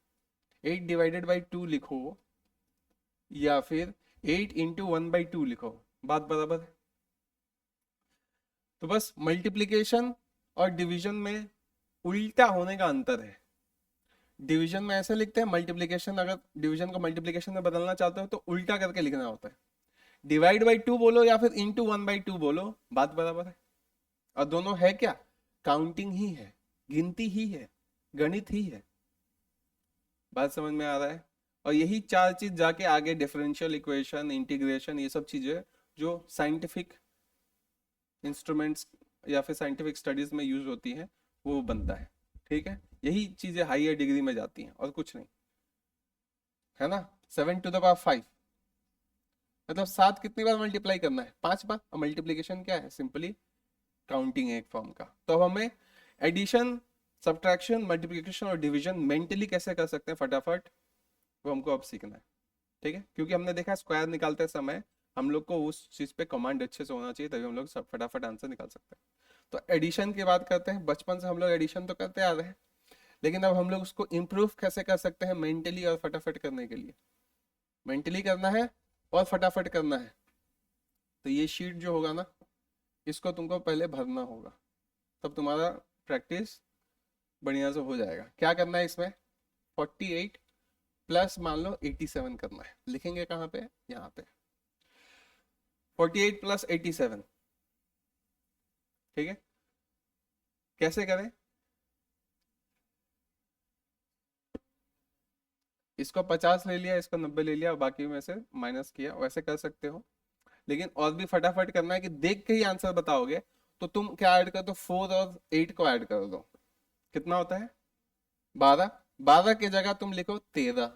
[SPEAKER 1] 8/2 लिखो या फिर 8 × 1/2 लिखो, बात बराबर है। तो बस मल्टीप्लीकेशन और डिवीजन में उल्टा होने का अंतर है। डिवीजन में ऐसे लिखते हैं, मल्टीप्लीकेशन, अगर डिवीजन को मल्टीप्लीकेशन में बदलना चाहते हो तो उल्टा करके लिखना होता है। डिवाइड बाई 2 बोलो या फिर इंटू 1/2 बोलो, बात बराबर है। और दोनों है क्या, काउंटिंग ही है, गिनती ही है, गणित ही है। बात समझ में आ रहा है। और यही 4 चीज जाके आगे डिफरेंशियल इक्वेशन, इंटीग्रेशन, ये सब चीजें जो साइंटिफिक इंस्ट्रूमेंट्स या फिर साइंटिफिक स्टडीज में यूज होती हैं, वो बनता है। ठीक है, यही चीजें हायर डिग्री में जाती हैं और कुछ नहीं, है ना। 7⁵ मतलब 7 कितनी बार मल्टीप्लाई करना है, 5 बार। और मल्टीप्लीकेशन क्या है, सिंपली काउंटिंग है एक फॉर्म का। तो अब हमें एडिशन, सब्ट्रैक्शन, मल्टीप्लिकेशन और डिवीजन मेंटली कैसे कर सकते हैं फटाफट, वो हमको अब सीखना है। ठीक है, क्योंकि हमने देखा स्क्वायर निकालते समय हम लोग को उस चीज पे कमांड अच्छे से होना चाहिए, तभी हम लोग सब फटाफट आंसर निकाल सकते हैं। तो एडिशन की बात करते हैं। बचपन से हम लोग एडिशन तो करते आ रहे हैं, लेकिन अब हम लोग उसको इम्प्रूव कैसे कर सकते हैं मेंटली और फटाफट करने के लिए। मेंटली करना है और फटाफट करना है, तो ये शीट जो होगा ना, इसको तुमको पहले भरना होगा, तब तुम्हारा प्रैक्टिस बढ़िया से हो जाएगा। क्या करना है इसमें, 48 प्लस मान लो 87 करना है। लिखेंगे कहाँ पे, यहाँ पे 48 + 87। ठीक है, कैसे करें, इसको 50 ले लिया, इसको 90 ले लिया, बाकी में से माइनस किया, वैसे कर सकते हो। लेकिन और भी फटाफट करना है कि देख के ही आंसर बताओगे, तो तुम क्या ऐड कर दो, 4 और 8 को ऐड कर दो, कितना होता है 12। 12 की जगह तुम लिखो 13।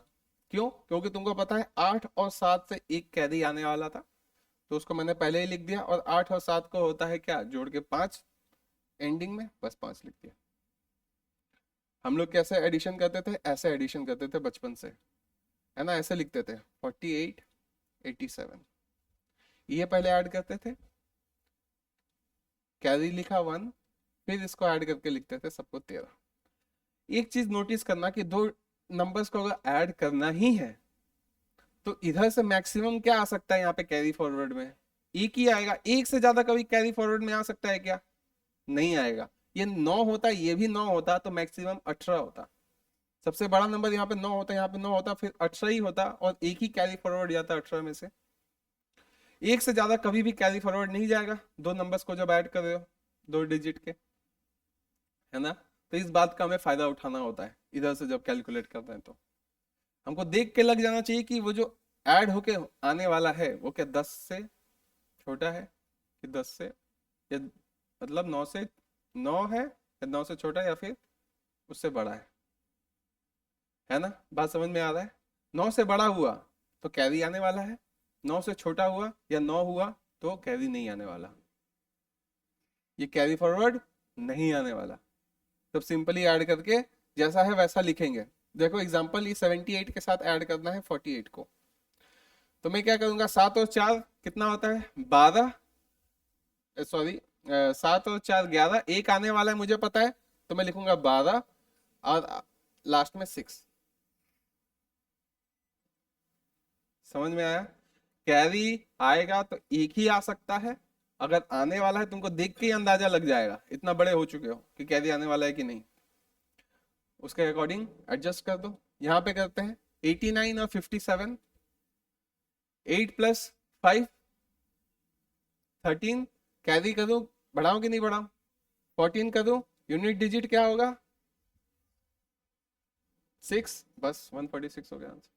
[SPEAKER 1] क्यों, क्योंकि तुमको पता है 8 और 7 से एक कैरी आने वाला था, तो उसको मैंने पहले ही लिख दिया। और 8 और 7 को होता है क्या, जोड़ के 5, एंडिंग में बस 5 लिख दिया। हम लोग कैसे एडिशन करते थे, ऐसे एडिशन करते थे बचपन से, है ना। ऐसे लिखते थे 48 87, ये पहले ऐड करते थे, कैरी लिखा 1, फिर इसको ऐड करके लिखते थे सबको 13। एक चीज नोटिस करना कि दो नंबर्स को अगर ऐड करना ही है तो इधर से मैक्सिमम क्या आ सकता है, यहाँ पे कैरी फॉरवर्ड में एक ही आएगा। एक से ज्यादा कभी कैरी फॉरवर्ड में आ सकता है क्या, नहीं आएगा। ये 9 होता, ये भी 9 होता, तो मैक्सिमम 18 होता। सबसे बड़ा नंबर यहाँ पे 9 होता, यहाँ पे 9 होता, फिर 18 ही होता और एक ही कैरी फॉरवर्ड जाता 18 में से। एक से ज्यादा कभी भी कैरी फॉरवर्ड नहीं जाएगा दो नंबर्स को जब ऐड कर रहे हो, दो डिजिट के, है ना। तो इस बात का हमें फायदा उठाना होता है इधर से जब कैलकुलेट करते हैं। तो हमको देख के लग जाना चाहिए कि वो जो ऐड होके आने वाला है वो क्या 10 से छोटा है कि 10 से, या मतलब 9 से 9 है, या 9 से छोटा है, या फिर उससे बड़ा है ना। बात समझ में आ रहा है। 9 से बड़ा हुआ तो कैरी आने वाला है, 9 से छोटा हुआ या 9 हुआ तो कैरी नहीं आने वाला, ये कैरी फॉरवर्ड नहीं आने वाला। तब सिंपली ऐड करके जैसा है वैसा लिखेंगे। देखो एग्जांपल, ये 78 के साथ ऐड करना है 48 को, तो मैं क्या करूंगा, 7 और 4 कितना होता है 12, सॉरी 7 और 4 11, एक आने वाला है मुझे पता है, तो मैं लिखूंगा 12 और लास्ट में 6। समझ में आया। कैरी आएगा तो एक ही आ सकता है, अगर आने वाला है तुमको देख के ही अंदाजा लग जाएगा, इतना बड़े हो चुके हो कि कैरी आने वाला है कि नहीं, उसके अकॉर्डिंग एडजस्ट कर दो। यहाँ पे करते हैं 89 और 57, 8 प्लस 5 13, कैरी करूं, बढ़ाऊं कि नहीं बढ़ाऊं, 14 करूं, यूनिट डिजिट क्या होगा 6, बस 146 हो गया आंसर।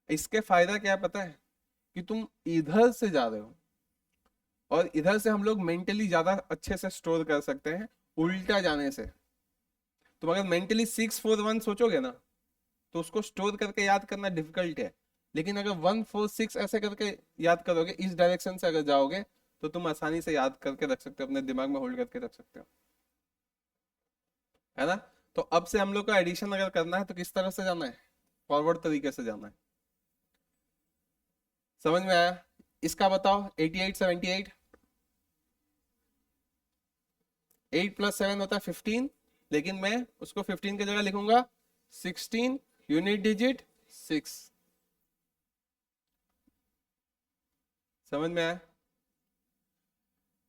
[SPEAKER 1] इसके फायदा क्या है पता है, कि तुम इधर से जा रहे हो और इधर से हम लोग मेंटली ज्यादा अच्छे से स्टोर कर सकते हैं उल्टा जाने से। तुम अगर मेंटली 641 सोचोगे ना तो उसको स्टोर करके याद करना डिफिकल्ट है, लेकिन अगर 146 ऐसे करके याद करोगे, इस डायरेक्शन से अगर जाओगे तो तुम आसानी से याद करके रख सकते हो, अपने दिमाग में होल्ड करके रख सकते हो, है ना। तो अब से हम लोग का एडिशन अगर करना है तो किस तरह से जाना है, फॉरवर्ड तरीके से जाना है। समझ में आया। इसका बताओ 88 78, 8 प्लस 7 होता है 15, लेकिन मैं उसको 15 की जगह लिखूंगा 16, यूनिट डिजिट 6। समझ में आया।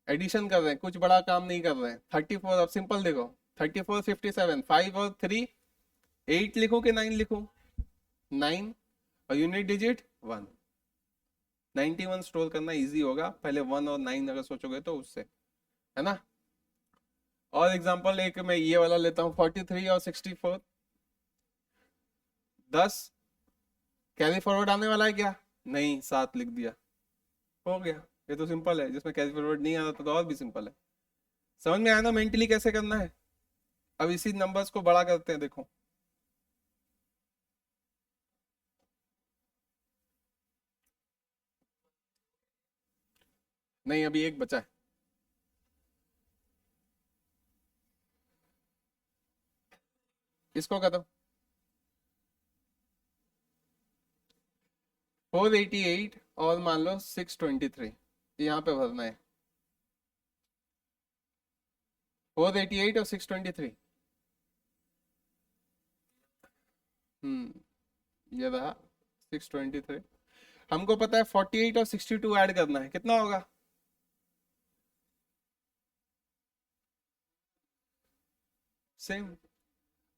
[SPEAKER 1] एडिशन कर रहे हैं, कुछ बड़ा काम नहीं कर रहे हैं। 34, अब सिंपल देखो, 34 57, 5 और 3 8 लिखूं कि 9 लिखूं, 9, और यूनिट डिजिट 1। 91 स्टोर करना इजी होगा, पहले 1 और 9 अगर सोचोगे तो उससे, है ना। और एग्जांपल एक मैं ये वाला लेता हूँ, 43 और 64, 10, कैरी फॉरवर्ड आने वाला है क्या, नहीं, 7 लिख दिया, हो गया। ये तो सिंपल है, जिसमें कैरी फॉरवर्ड नहीं आ रहा तो और भी सिंपल है। समझ में आया ना मेंटली कैसे करना है। अब इसी नंबर्स को बड़ा करते हैं, देखो नहीं, अभी एक बचा है। इसको कर दो 488 और मान लो 623, यहाँ पे भरना है 488 और 623। ये रहा 623। हमको पता है 48 और 62 ऐड करना है, कितना होगा, सेम।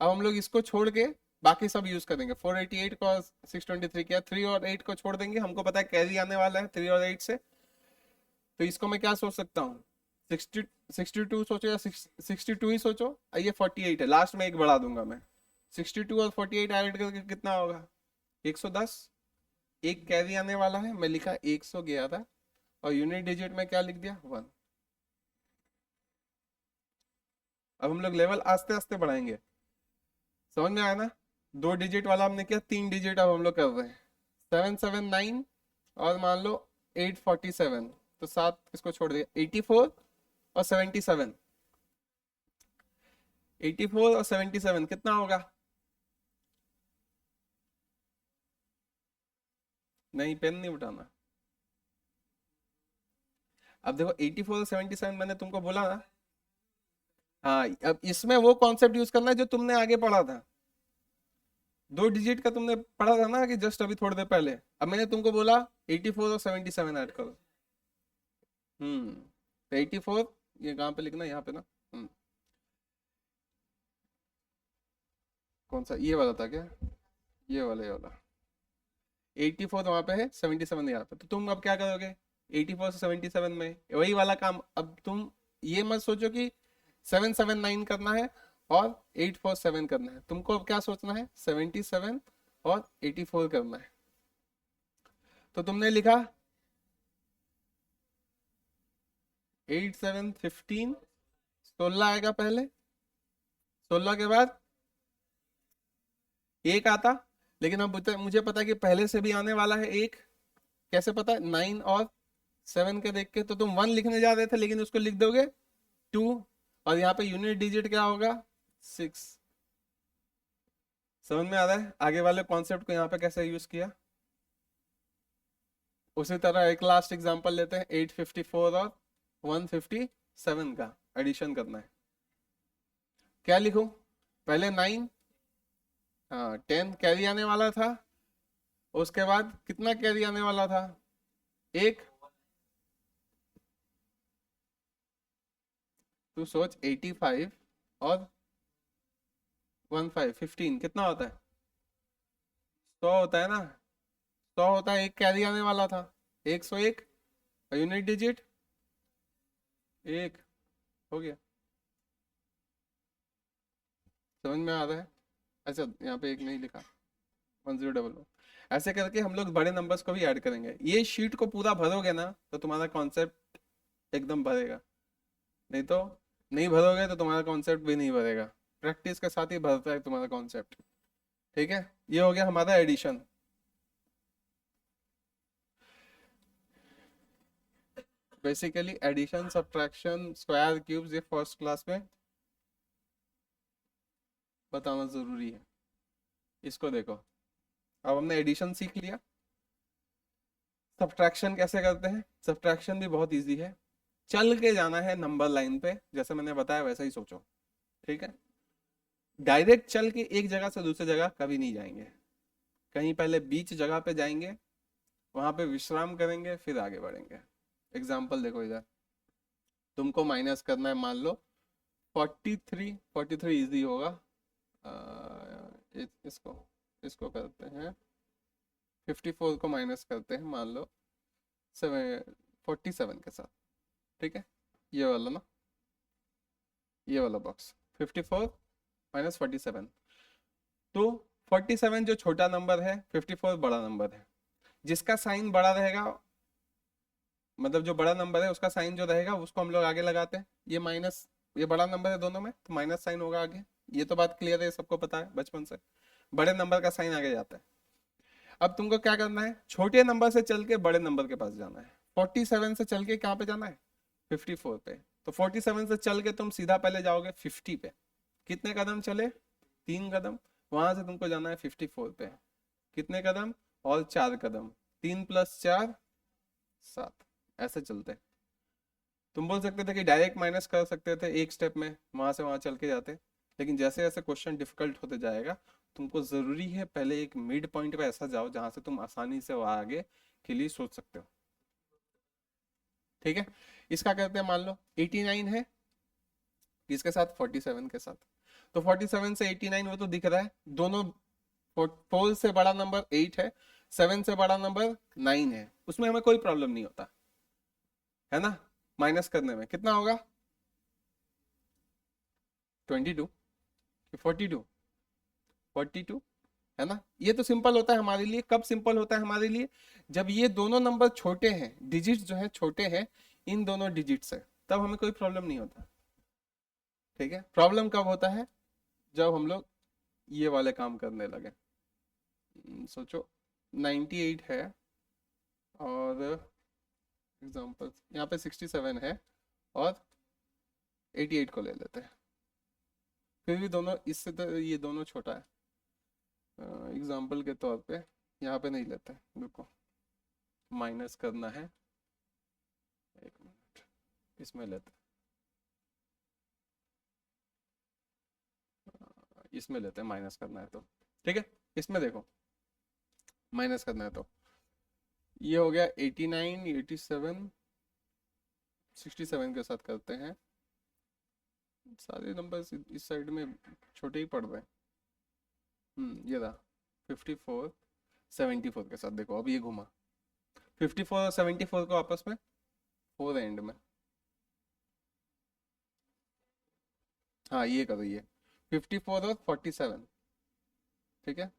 [SPEAKER 1] अब हम लोग इसको छोड़ के बाकी सब यूज करेंगे। 488 को 623 किया, 3 और 8 को छोड़ देंगे, हमको पता है कैरी आने वाला है 3 और 8 से। तो इसको मैं क्या सोच सकता हूँ, 62 सोचो या 62 ही सोचो, ये 48 है, लास्ट में एक बढ़ा दूंगा मैं। 62 और 48 ऐड करके कितना होगा 110। एक कैरी आने वाला है, मैं लिखा 111, और यूनिट डिजिट में क्या लिख दिया 1। अब हम लोग लेवल आस्ते आस्ते बढ़ाएंगे। समझ में आया ना। दो डिजिट वाला हमने किया, 3 डिजिट अब हम लोग कर रहे हैं। 779 और मान लो 847, तो 7 इसको छोड़ दिया, 84 और 77। 84 और 77 कितना होगा, नहीं पेन नहीं उठाना। अब देखो 84 और 77 मैंने तुमको बोला ना। हाँ, अब इसमें वो कॉन्सेप्ट यूज करना है जो तुमने आगे पढ़ा था, दो डिजिट का तुमने पढ़ा था ना कि जस्ट अभी थोड़ी देर पहले। अब मैंने तुमको बोला 84 और 77 ऐड करो। तो 84, ये कहाँ पे लिखना है, यहाँ पे ना। कौन सा, ये वाला था क्या? ये वाला 84 वहां पे है, 77 यहाँ पे, तो तुम अब क्या करोगे? 84 से 77 में वही वाला काम। अब तुम ये मत सोचो कि 779 करना है और 847 करना है, तुमको अब क्या सोचना है? 77 और 84 करना है। तो तुमने लिखा 8 7 15, 16 आएगा पहले, 16 के बाद एक आता। लेकिन अब मुझे पता है कि पहले से भी आने वाला है एक। कैसे पता है? 9 और 7 के देख के। तो तुम 1 लिखने जा रहे थे लेकिन उसको लिख दोगे 2, और यहाँ पे यूनिट डिजिट क्या होगा? 6। समझ में आ रहा है आगे वाले कॉन्सेप्ट को यहाँ पे कैसे यूज किया? उसी तरह एक लास्ट एग्जांपल लेते हैं, 854 और 157 का एडिशन करना है। क्या लिखूं? पहले 9, हाँ 10 कैरी आने वाला था, उसके बाद कितना कैरी आने वाला था? एक। तू सोच 85 और 15 कितना होता है? 100 होता है ना? 100 होता है, एक कैरी आने वाला था, 101, यूनिट डिजिट एक। हो गया? समझ में आ रहा है? अच्छा यहाँ पे एक नहीं लिखा, 1011। ऐसे करके हम लोग बड़े नंबर्स को भी ऐड करेंगे। ये शीट को पूरा भरोगे ना तो तुम्हारा कॉन्सेप्ट एकदम भरेगा, नहीं तो नहीं भरोगे तो तुम्हारा कॉन्सेप्ट भी नहीं भरेगा। प्रैक्टिस के साथ ही भरता है तुम्हारा कॉन्सेप्ट। ठीक है, ये हो गया हमारा addition. Basically addition, subtraction, square, cubes ये फर्स्ट क्लास में बताना जरूरी है। इसको देखो, अब हमने एडिशन सीख लिया। सब्ट्रैक्शन कैसे करते हैं? सब्ट्रैक्शन भी बहुत इजी है। चल के जाना है नंबर लाइन पे, जैसे मैंने बताया वैसा ही सोचो। ठीक है, डायरेक्ट चल के एक जगह से दूसरी जगह कभी नहीं जाएंगे, कहीं पहले बीच जगह पे जाएंगे, वहां पे विश्राम करेंगे, फिर आगे बढ़ेंगे। एग्जाम्पल देखो इधर, तुमको माइनस करना है, मान लो 43, 43 इजी होगा। इसको इसको करते हैं 54 को माइनस करते हैं, मान लो 47 के साथ। ठीक है, ये वाला ना, ये वाला बॉक्स 54 माइनस 47। तो 47 जो छोटा नंबर है, 54 बड़ा नंबर है। जिसका साइन बड़ा रहेगा, मतलब जो बड़ा नंबर है उसका साइन जो रहेगा उसको हम लोग आगे लगाते हैं। ये माइनस, ये बड़ा नंबर है दोनों में तो माइनस साइन होगा आगे। ये तो बात क्लियर है, सबको पता है बचपन से, बड़े नंबर का साइन आगे जाता है। अब तुमको क्या करना है? छोटे नंबर से चल के बड़े नंबर के पास जाना है। 47 से चल के कहाँ पे जाना है? 54 पे। तो 47 से चल के तुम सीधा पहले जाओगे 50 पे। कितने कदम चले? 3 कदम। वहां से तुमको जाना है 54 पे। कितने कदम? और 4 कदम। 3 + 4 7। ऐसे चलते। तुम बोल सकते थे कि डायरेक्ट माइनस कर सकते थे एक स्टेप में, वहां से वहां चल के जाते। लेकिन जैसे जैसे क्वेश्चन डिफिकल्ट होते जाएगा, तुमको जरूरी है पहले एक मिड पॉइंट पे ऐसा जाओ जहां से तुम आसानी से वहां आगे के लिए सोच सकते हो। ठीक है, इसका करते हैं, मान लो 89 है, इसके साथ 47 के साथ। तो 47 से 89 वो तो दिख रहा है, दोनों 4 से बड़ा नंबर 8 है, 7 से बड़ा नंबर 9 है, उसमें हमें कोई प्रॉब्लम नहीं होता है ना। माइनस करने में कितना होगा? 22 कि 42? 42 है ना। ये तो सिंपल होता है हमारे लिए। कब सिंपल होता है हमारे लिए? जब ये दोनों नंबर छोटे हैं, डिजिट जो है छोटे हैं इन दोनों डिजिट से, तब हमें कोई प्रॉब्लम नहीं होता। ठीक है, प्रॉब्लम कब होता है? जब हम लोग ये वाले काम करने लगे। सोचो 98 है और एग्जांपल यहाँ पे 67 है और 88 को ले लेते हैं। फिर भी दोनों इससे तो ये दोनों छोटा है। एग्जाम्पल के तौर पे यहाँ पे नहीं लेते, रुको, माइनस करना है, एक मिनट, इसमें लेते इसमें लेते हैं, माइनस करना है तो। ठीक है, इसमें देखो माइनस करना है तो ये हो गया 89, 87, 67 के साथ करते हैं। सारे नंबर इस साइड में छोटे ही पड़ रहे हैं। ये रहा 54 74 के साथ। देखो अब ये घुमा 54 और 74 को आपस में 4 एंड में। हाँ ये करो, ये 54 और 47, ठीक है,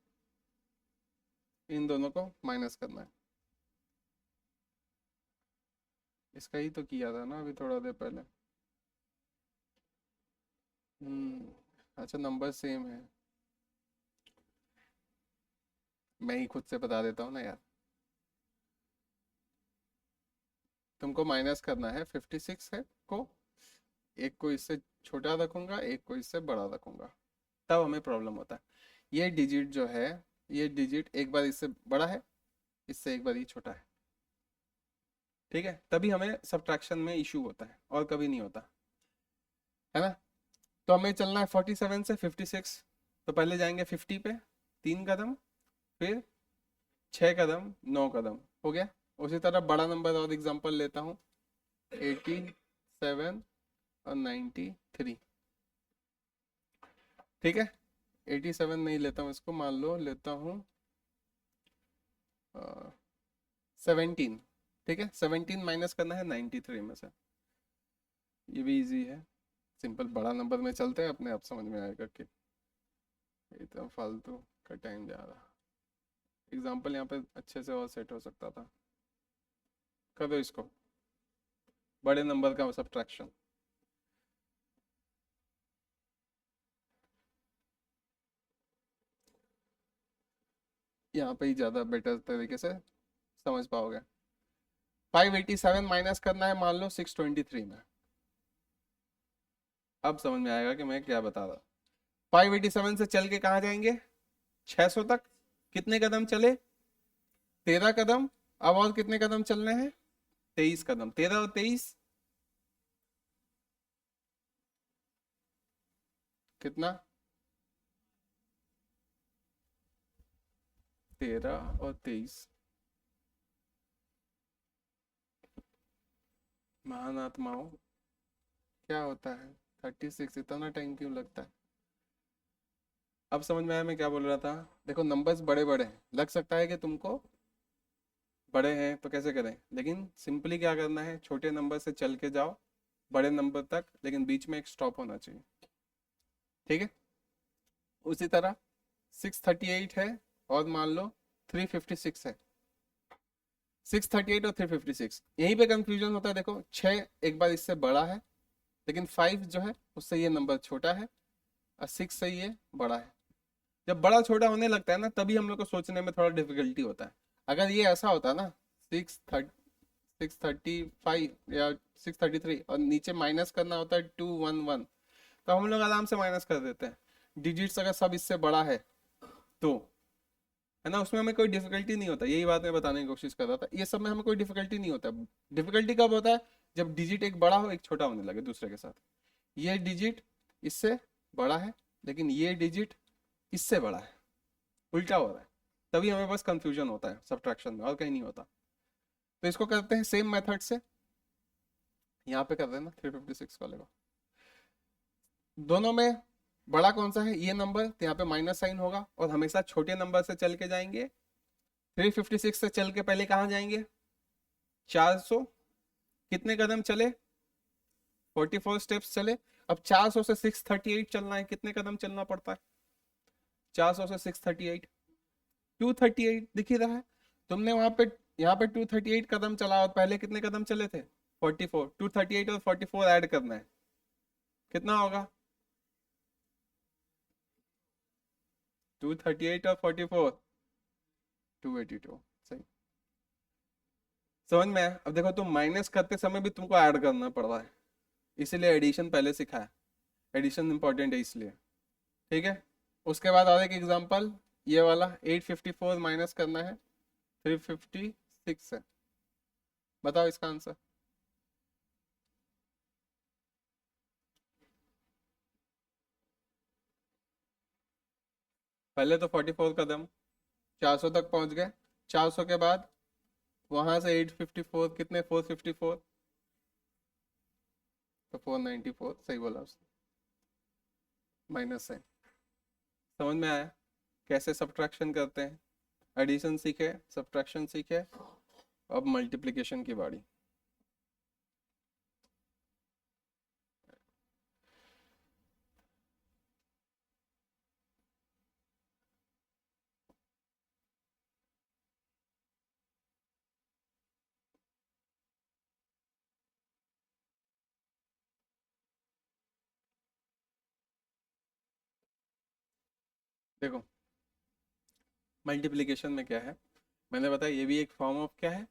[SPEAKER 1] इन दोनों को माइनस करना है। इसका ही तो किया था ना अभी थोड़ा देर पहले। अच्छा नंबर सेम है, मैं ही खुद से बता देता हूँ ना यार। तुमको माइनस करना है 56 है को, एक को इससे छोटा रखूंगा, एक को इससे बड़ा रखूंगा, तब हमें प्रॉब्लम होता है। ये डिजिट जो है, ये डिजिट एक बार इससे बड़ा है, इससे एक बार ही छोटा है, ठीक है, तभी हमें सब्ट्रैक्शन में इशू होता है और कभी नहीं होता है ना। तो हमें चलना है 47 से 56। तो पहले जाएंगे 50 पे 3 कदम, फिर 6 कदम, 9 कदम, हो गया। उसी तरह बड़ा नंबर और एग्जांपल लेता हूँ, 87 और 93, ठीक है। 87 नहीं लेता हूँ इसको, मान लो लेता हूँ 17, ठीक है। 17 माइनस करना है 93 में से, ये भी इजी है, सिंपल। बड़ा नंबर में चलते हैं, अपने आप समझ में आएगा कि इतना फालतू का टाइम जा रहा। एग्जाम्पल यहाँ पे अच्छे से और सेट हो सकता था। करो इसको, बड़े नंबर का सब्ट्रैक्शन। यहाँ पे ही ज़्यादा बेटर तरीके से समझ पाओगे। 587 माइनस करना है मान लो 623 में, अब समझ में आएगा कि मैं क्या बता रहा। 587 से चल के कहाँ जाएंगे, 600 तक। कितने कदम चले, 13 कदम। अब और कितने कदम चलने हैं, 23 कदम। 13 और 23 कितना, 13 और 23। महान आत्माओं, क्या होता है 36, इतना टाइम क्यों लगता है। अब समझ में आया मैं क्या बोल रहा था। देखो नंबर्स बड़े बड़े हैं, लग सकता है कि तुमको बड़े हैं तो कैसे करें, लेकिन सिंपली क्या करना है, छोटे नंबर से चल के जाओ बड़े नंबर तक, लेकिन बीच में एक स्टॉप होना चाहिए, ठीक है। उसी तरह 638 है और मान लो 356 है। 638 और 356, यहीं पे कंफ्यूजन होता है। देखो 6 एक बार इससे बड़ा है, लेकिन 5 जो है उससे ये नंबर छोटा है, और 6 से ये बड़ा है। जब बड़ा छोटा होने लगता है ना, तभी हम लोग को सोचने में थोड़ा डिफिकल्टी होता है। अगर ये ऐसा होता ना, 635 या 633 और नीचे माइनस करना होता है 211, तो हम लोग आराम से माइनस कर देते हैं। डिजिट्स अगर सब इससे बड़ा है तो, है ना, उसमें हमें कोई डिफिकल्टी नहीं होता। यही बात मैं बताने की कोशिश कर रहा था, ये सब में हमें कोई डिफिकल्टी नहीं होता। डिफिकल्टी कब होता है, जब डिजिट एक बड़ा हो एक छोटा होने लगे दूसरे के साथ। ये डिजिट इससे बड़ा है, लेकिन ये डिजिट इससे बड़ा है, उल्टा हो रहा है, तभी हमें बस कंफ्यूजन होता है सब्ट्रैक्शन में, और कहीं नहीं होता। तो इसको करते हैं सेम मेथड से, यहाँ पे कर देना 356 वाले को। दोनों में बड़ा कौन सा है, ये नंबर, तो यहाँ पे माइनस साइन होगा, और हमेशा छोटे नंबर से चल के जाएंगे। 356 से चल के पहले कहाँ जाएंगे, 400। कितने कदम चले, 44 स्टेप्स चले। अब 400 से 638 चलना है, कितने कदम चलना पड़ता है, 400 से 638, 238 दिख ही रहा है। तुमने वहां पे, यहाँ पे 238 कदम चला, और पहले कितने कदम चले थे, 44। 238 और 44 ऐड करना है, कितना होगा, 238 और 44, 282, सही। समझ में आया। अब देखो तुम माइनस करते समय भी तुमको ऐड करना पड़ रहा है, इसीलिए एडिशन पहले सिखाया, एडिशन इंपॉर्टेंट है इसलिए, ठीक है। उसके बाद और एक एग्जांपल, ये वाला 854 माइनस करना है 356 से, बताओ इसका आंसर। पहले तो 44 कदम, 400 तक पहुंच गए। 400 के बाद वहां से 854, कितने, 454, तो 494, सही बोला उसने, माइनस है। समझ में आया। कैसे सब्ट्रैक्शन करते हैं, एडिशन सीखे, सब्ट्रैक्शन सीखे, अब मल्टीप्लिकेशन की बारी। देखो मल्टीप्लिकेशन में क्या है, मैंने बताया ये भी एक फॉर्म ऑफ क्या है,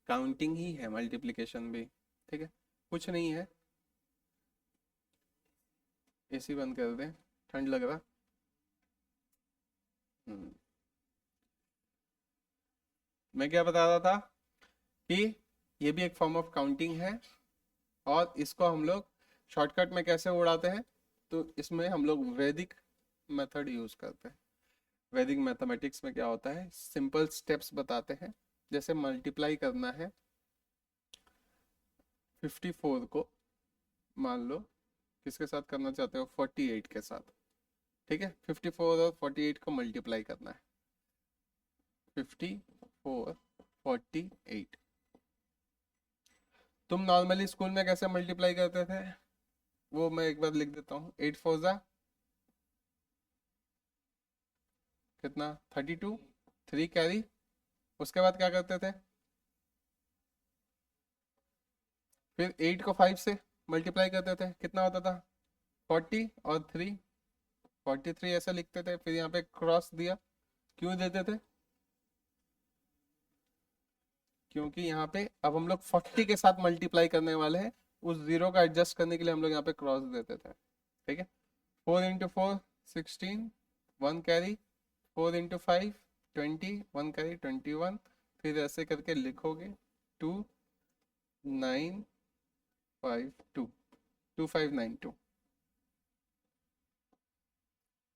[SPEAKER 1] काउंटिंग ही है मल्टीप्लिकेशन भी। ठीक है, कुछ नहीं है। एसी बंद कर दें, ठंड लग रहा। हम्म, मैं क्या बता रहा था कि ये भी एक फॉर्म ऑफ काउंटिंग है, और इसको हम लोग शॉर्टकट में कैसे उड़ाते हैं, तो इसमें हम लोग वैदिक मेथड यूज करते हैं। वैदिक मैथमेटिक्स में क्या होता है, सिंपल स्टेप्स बताते हैं। जैसे मल्टीप्लाई करना है 54 को, मान लो किसके साथ करना चाहते हो, 48 के साथ। ठीक है, 54 और 48 को मल्टीप्लाई करना है, 54 48। तुम नॉर्मली स्कूल में कैसे मल्टीप्लाई करते थे, वो मैं एक बार लिख देता हूँ। 8 4 जा कितना, 32, 3 कैरी। उसके बाद क्या करते थे, फिर 8 को 5 से मल्टीप्लाई करते थे, कितना होता था, 40 और 3, 43 ऐसा लिखते थे। फिर यहाँ पे क्रॉस दिया, क्यों देते थे, क्योंकि यहाँ पे अब हम लोग 40 के साथ मल्टीप्लाई करने वाले हैं, उस जीरो का एडजस्ट करने के लिए हम लोग यहाँ पे क्रॉस देते थे। ठीक है, 4 इंटू 4 16, 1 कैरी, 4 इंटू 5 20, 1 कैरी 21। फिर ऐसे करके लिखोगे 2 9 5 2, 2592।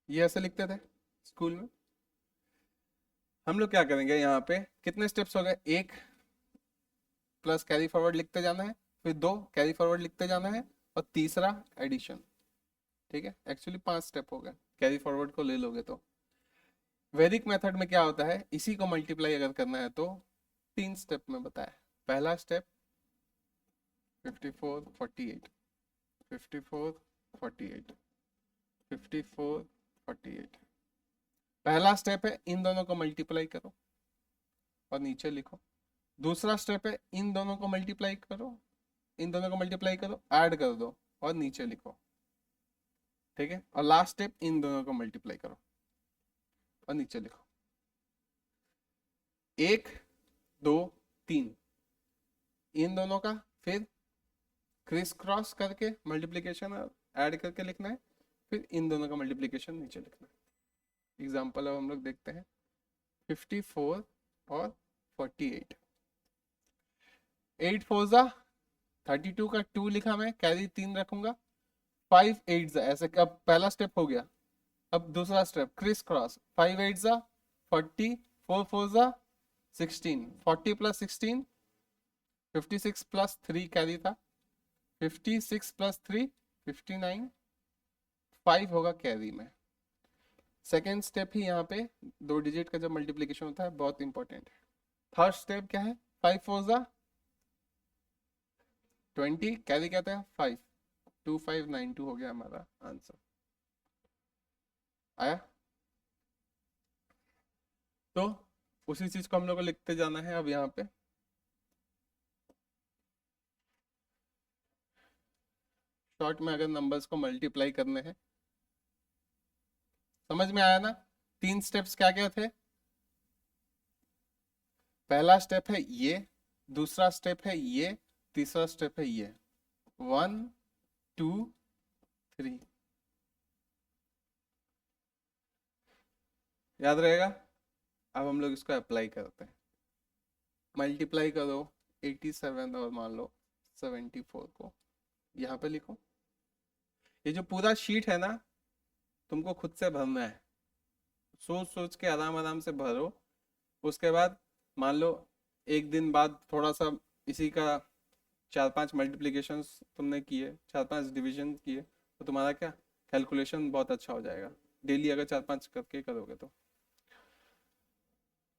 [SPEAKER 1] ये ऐसे लिखते थे स्कूल में। हम लोग क्या करेंगे, यहाँ पे कितने स्टेप्स हो गए, एक प्लस कैरी फॉरवर्ड लिखते जाना है, फिर दो कैरी फॉरवर्ड लिखते जाना है, और तीसरा एडिशन। ठीक है, एक्चुअली 5 स्टेप हो गए, कैरी फॉरवर्ड को ले लोगे तो। वैदिक मेथड में क्या होता है, इसी को मल्टीप्लाई अगर करना है तो 3 स्टेप में बताया। पहला स्टेप 54 48, 54 48, 54 48। पहला स्टेप है इन दोनों को मल्टीप्लाई करो और नीचे लिखो। दूसरा स्टेप है इन दोनों को मल्टीप्लाई करो, इन दोनों को मल्टीप्लाई करो, ऐड कर दो और नीचे लिखो। ठीक है, और लास्ट स्टेप इन दोनों को मल्टीप्लाई करो और नीचे लिखो। 1 2 3 इन दोनों का, फिर क्रिस क्रॉस करके मल्टीप्लीकेशन ऐड करके लिखना है, फिर इन दोनों का मल्टीप्लीकेशन नीचे लिखना है। एग्जाम्पल अब हम लोग देखते हैं, 54 और 48। 8 4 जा 32 का 2 लिखा, मैं कैरी 3 रखूंगा, 5 8 जा ऐसे। अब पहला स्टेप हो गया, अब दूसरा स्टेप क्रिस क्रॉस, 5 8 जा 40, 4 4 जा 16, 40 प्लस 16 56 प्लस 3 कैरी था, 56 प्लस 3 59, 5 होगा कैरी में। सेकेंड स्टेप ही यहाँ पे 2 डिजिट का जब मल्टीप्लीकेशन होता है बहुत इंपॉर्टेंट है। थर्ड स्टेप क्या है, 5 4 जा 20, कैरी कहते हैं 5, 2592 हो गया हमारा आंसर। आया, तो उसी चीज को हम लोग को लिखते जाना है अब यहाँ पे। शॉर्ट में अगर नंबर्स को मल्टीप्लाई करने हैं, समझ में आया ना। 3 स्टेप्स क्या क्या थे, पहला स्टेप है ये, दूसरा स्टेप है ये, तीसरा स्टेप है ये, 1 2 3। याद रहेगा। अब हम लोग इसको अप्लाई करते हैं। मल्टीप्लाई करो 87 और मान लो 74 को, यहाँ पे लिखो। ये जो पूरा शीट है ना, तुमको खुद से भरना है, सोच सोच के आराम आराम से भरो। उसके बाद मान लो एक दिन बाद थोड़ा सा इसी का 4 5 मल्टीप्लीकेशंस तुमने किए, 4 5 डिविजन किए, तो तुम्हारा क्या कैलकुलेशन बहुत अच्छा हो जाएगा, डेली अगर 4 5 करके करोगे तो।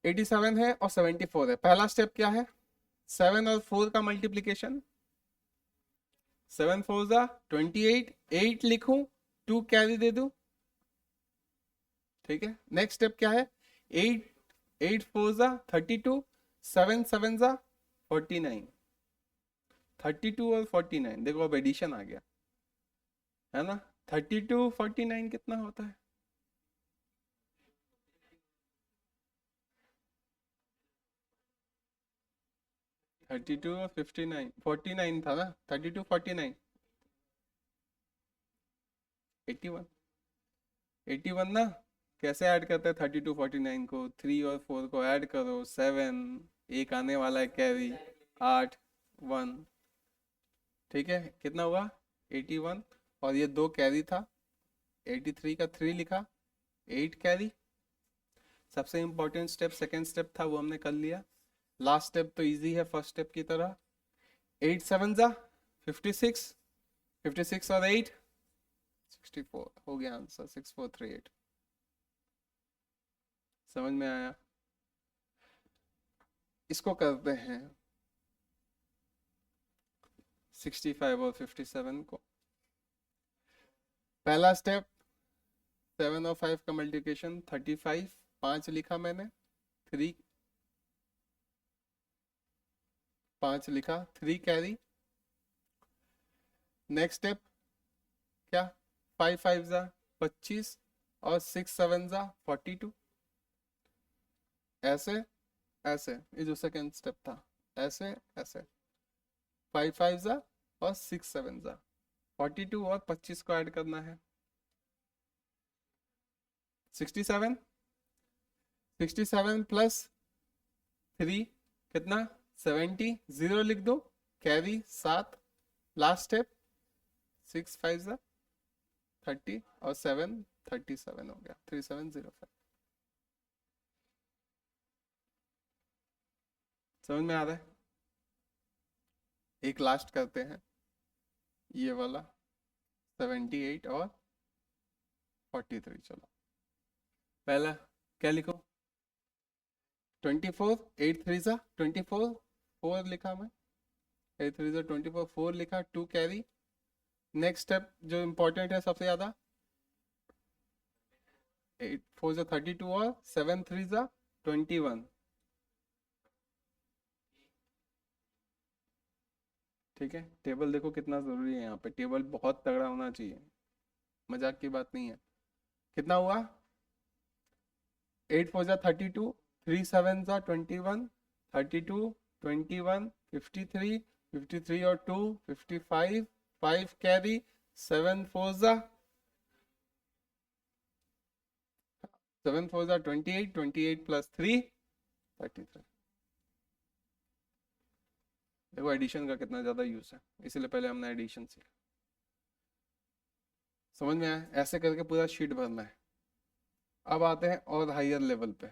[SPEAKER 1] 87 है और 74 है। पहला स्टेप क्या है? 7 और 4 का मल्टीप्लीकेशन, 7 4 जा 28, 8 लिखूं, 2 कैरी दे दूं, ठीक है। नेक्स्ट स्टेप क्या है? 8 8 4 जा 32, 7 7 जा 49, 32 और 49, देखो अब एडिशन आ गया है ना। 32 49 कितना होता है? 32 और 59, 49 था ना, 32 49, 81, 81 ना। कैसे ऐड करते हैं 32 49 को? 3 और 4 को ऐड करो, 7, एक आने वाला है कैरी, 8 1, ठीक है। कितना हुआ? 81, और ये 2 कैरी था, 83 का 3 लिखा, 8 कैरी। सबसे इंपॉर्टेंट स्टेप सेकंड स्टेप था, वो हमने कर लिया। लास्ट स्टेप तो इजी है फर्स्ट स्टेप की तरह। 8 7 जा 56, 56 और 8 64, हो गया आंसर 6438। समझ में आया? इसको करते हैं 65 और 57 को। पहला स्टेप 7 और 5 का मल्टीप्लिकेशन, 35, 5 लिखा मैंने, 3 5 लिखा, 3 कैरी। नेक्स्ट स्टेप क्या? 5 5 जा 25 और 6 7 जा 42, ऐसे ऐसे, ये जो सेकेंड स्टेप था, ऐसे ऐसे, 5 5 जा और 6 7 जा 42 और 25 को ऐड करना है, 67, 67 प्लस 3 कितना? 70, 0 लिख दो, कैरी 7, लास्ट स्टेप 6 5 जा 30 और 7 37 हो गया, 3705। समझ में आ रहा है? एक लास्ट करते हैं, ये वाला 78 और 43। चलो पहला क्या लिखो? 24, 8 3 जा 24, 4 लिखा मैं, 8 3 जा 24, 4 लिखा, 2 कैरी। नेक्स्ट स्टेप जो इंपॉर्टेंट है सबसे ज्यादा, 8 4 जा 32 और 7 3 जा 21, ठीक है। टेबल देखो कितना जरूरी है यहाँ पे, टेबल बहुत तगड़ा होना चाहिए, मजाक की बात नहीं है। कितना हुआ? 8 4 जा 32, 3 7 जा 21, 32 21 53, 53 और 2 55, 5 कैरी, 7 4 जा 7 4 जा 28, 28 प्लस 3 33। देखो एडिशन का कितना ज्यादा यूज है, इसीलिए पहले हमने एडिशन सीखा। समझ में आया? ऐसे करके पूरा शीट भरना है। अब आते हैं और हायर लेवल पे।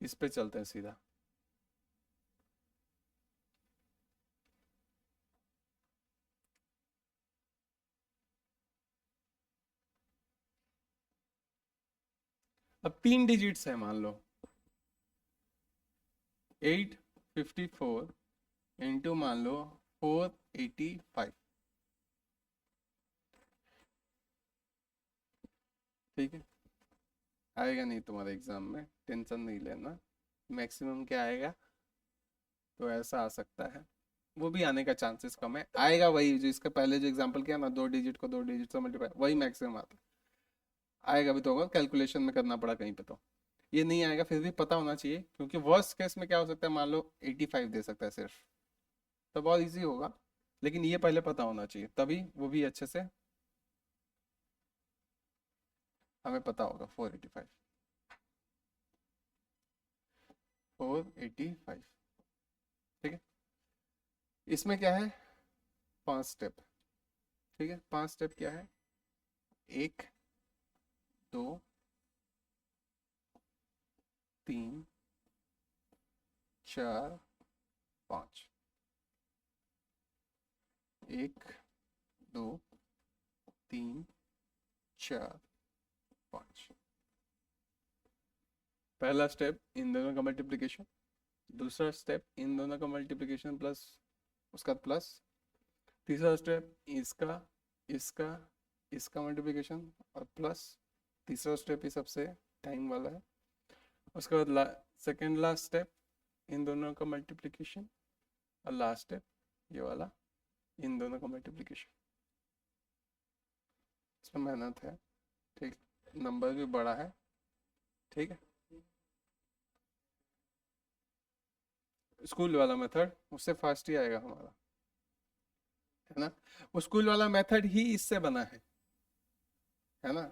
[SPEAKER 1] इस पे चलते हैं सीधा। अब 3 डिजिट्स है, मान लो 854 इंटू मान लो 485, ठीक है। आएगा नहीं तुम्हारे एग्जाम में, टेंशन नहीं लेना। मैक्सिमम क्या आएगा? तो ऐसा आ सकता है, वो भी आने का चांसेस कम है। आएगा वही जो इसका पहले जो एग्जांपल किया ना, 2 डिजिट को 2 डिजिट से मल्टीप्लाई, वही मैक्सिमम आता है। आएगा भी तो होगा, कैलकुलेशन में करना पड़ा कहीं पे तो। ये नहीं आएगा फिर भी पता होना चाहिए, क्योंकि वर्स्ट केस में क्या हो सकता है, मान लो 85 दे सकता है सिर्फ, तो बहुत ईजी होगा। लेकिन ये पहले पता होना चाहिए, तभी वो भी अच्छे से हमें पता होगा। 485, 485, ठीक है। इसमें क्या है? 5 स्टेप, ठीक है। 5 स्टेप क्या है? 1 2 3 4 5, 1 2 3 4 5। पहला स्टेप इन दोनों का मल्टीप्लिकेशन, दूसरा स्टेप इन दोनों का मल्टीप्लिकेशन प्लस उसका प्लस, तीसरा स्टेप इसका इसका इसका मल्टीप्लिकेशन और प्लस, तीसरा स्टेप ही सबसे टाइम वाला है। उसके बाद सेकेंड लास्ट स्टेप इन दोनों का मल्टीप्लिकेशन और लास्ट स्टेप ये वाला इन दोनों का मल्टीप्लिकेशन। इसमें मेहनत है, ठीक, नंबर भी बड़ा है, ठीक है। स्कूल वाला मेथड उससे फास्ट ही आएगा हमारा, है ना। वो स्कूल वाला मेथड ही इससे बना है ना।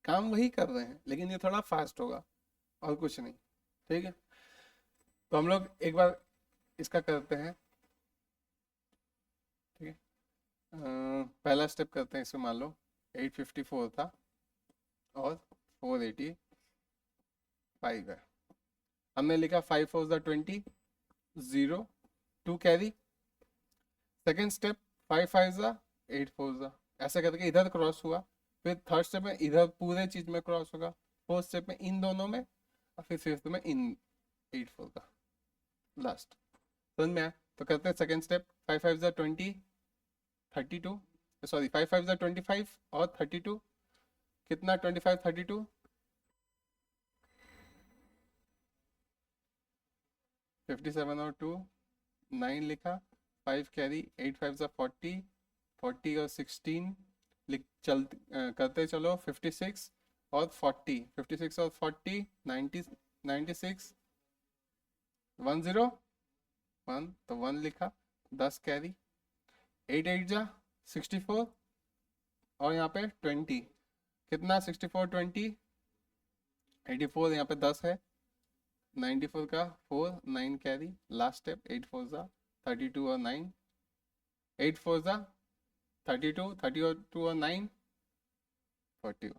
[SPEAKER 1] काम वही कर रहे हैं लेकिन ये थोड़ा फास्ट होगा और कुछ नहीं, ठीक है। तो हम लोग एक बार इसका करते हैं, ठीक है। पहला स्टेप करते हैं, इसमें मान लो 854 था और 485 है। हमने लिखा 5 4 20 0 2 कैरी। सेकेंड स्टेप 5 5 8 4 ऐसे करके इधर क्रॉस हुआ, फिर थर्ड स्टेप में इधर पूरे चीज में क्रॉस होगा, फोर्थ स्टेप में इन दोनों में, और फिर फिफ्थ में इन 8 4 का लास्ट। समझ में आया? तो करते हैं सेकेंड स्टेप, 5 5 20 32, सॉरी 5 5 25 और 32, कितना 25 32, 57 और 2 9 लिखा, 5 कैरी, 8 5 40, 40 और 16 करते चलो, 56 और 40, 56 और 40 90 96 10 1 तो 1 लिखा, 10 कैरी, 8 8 64 और यहाँ पे 20, कितना 64 20 84, यहाँ पे 10 है, 94 का 4 9 कैरी, लास्ट स्टेप 8 4 32 और 9, 8 4 32 32 और 9 41।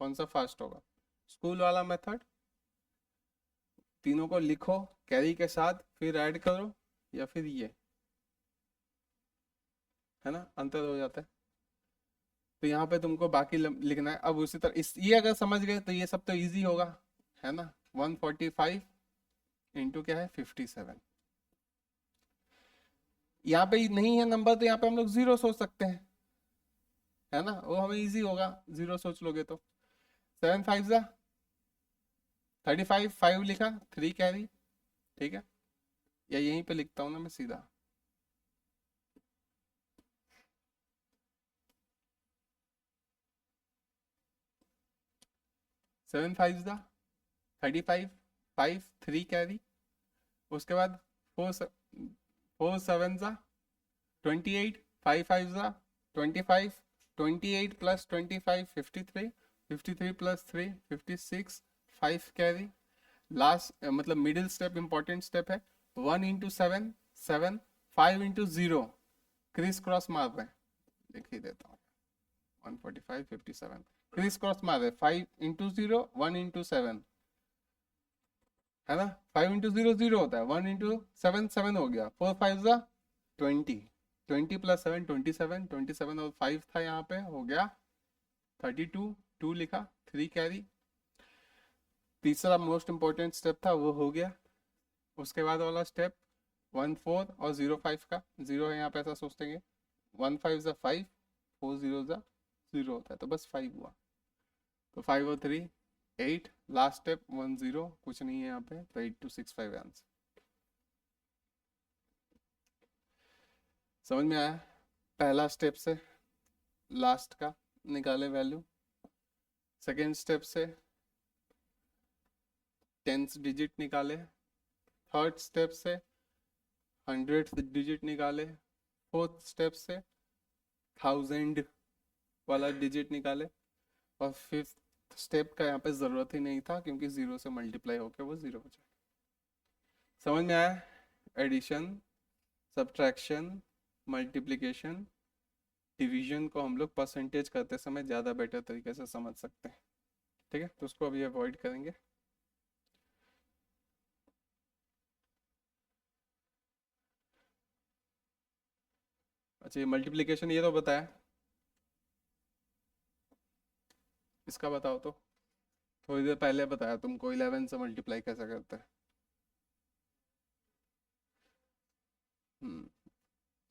[SPEAKER 1] कौन सा फास्ट होगा? स्कूल वाला मेथड, तीनों को लिखो कैरी के साथ फिर ऐड करो, या फिर ये, है ना, अंतर हो जाता है। तो यहाँ पे तुमको बाकी लिखना है। अब उसी तरह ये अगर समझ गए तो ये सब तो इजी होगा, है ना। 145 इंटू क्या है 57। यहाँ पे नहीं है नंबर तो यहाँ पे हम लोग 0 सोच सकते हैं, है ना, वो हमें इजी होगा, 0 सोच लोगे तो। 7 5 35, 5 लिखा, 3 कैरी, ठीक है। या यहीं पे लिखता हूँ ना मैं सीधा, 7 5 35, 5 3 कैरी, उसके बाद 4 7 28, 5 5 25, 28 प्लस 25 53, 53 प्लस 3 56, 5 कैरी, लास्ट मतलब मिडिल स्टेप इंपॉर्टेंट स्टेप है। 1 इंटू 7 7, 5 इंटू 0 क्रिस क्रॉस मार रहे हैं, लिख ही देता हूँ 145 57, क्रिस क्रॉस मार रहे 5 इंटू 0 1 इंटू 7, है ना। 5 इंटू 0 0 होता है, 1 इंटू 7 7 हो गया, 4 5 20, 20 प्लस 7 27, 27 और 5 था यहाँ पे, हो गया 32, 2 लिखा, 3 कैरी। तीसरा मोस्ट इंपॉर्टेंट स्टेप था वो हो गया। उसके बाद वाला स्टेप 1 4 और 0 5 का, 0 है यहाँ पे ऐसा सोचते हैं, 1 5 5, 4 0 0 होता है, तो बस 5 हुआ, तो 5 और 3 8, लास्ट स्टेप 1 0, कुछ नहीं है यहाँ पे, तो 8265 आंसर। समझ में आया? पहला स्टेप से लास्ट का निकाले वैल्यू, सेकेंड स्टेप से 10th डिजिट निकाले, थर्ड स्टेप से 100th डिजिट निकाले, फोर्थ स्टेप से 1000 वाला डिजिट निकाले, और फिफ्थ स्टेप का यहाँ पे ज़रूरत ही नहीं था क्योंकि 0 से मल्टीप्लाई होकर वो 0 हो जाए। समझ में आया? एडिशन, सब्ट्रैक्शन, मल्टीप्लिकेशन, डिवीजन को हम लोग परसेंटेज करते समय ज़्यादा बेटर तरीके से समझ सकते हैं, ठीक है। तो उसको अभी अवॉइड करेंगे। अच्छा ये मल्टीप्लीकेशन ये तो बताया, इसका बताओ तो। थोड़ी देर पहले बताया तुमको 11 से मल्टीप्लाई कैसे करते हैं।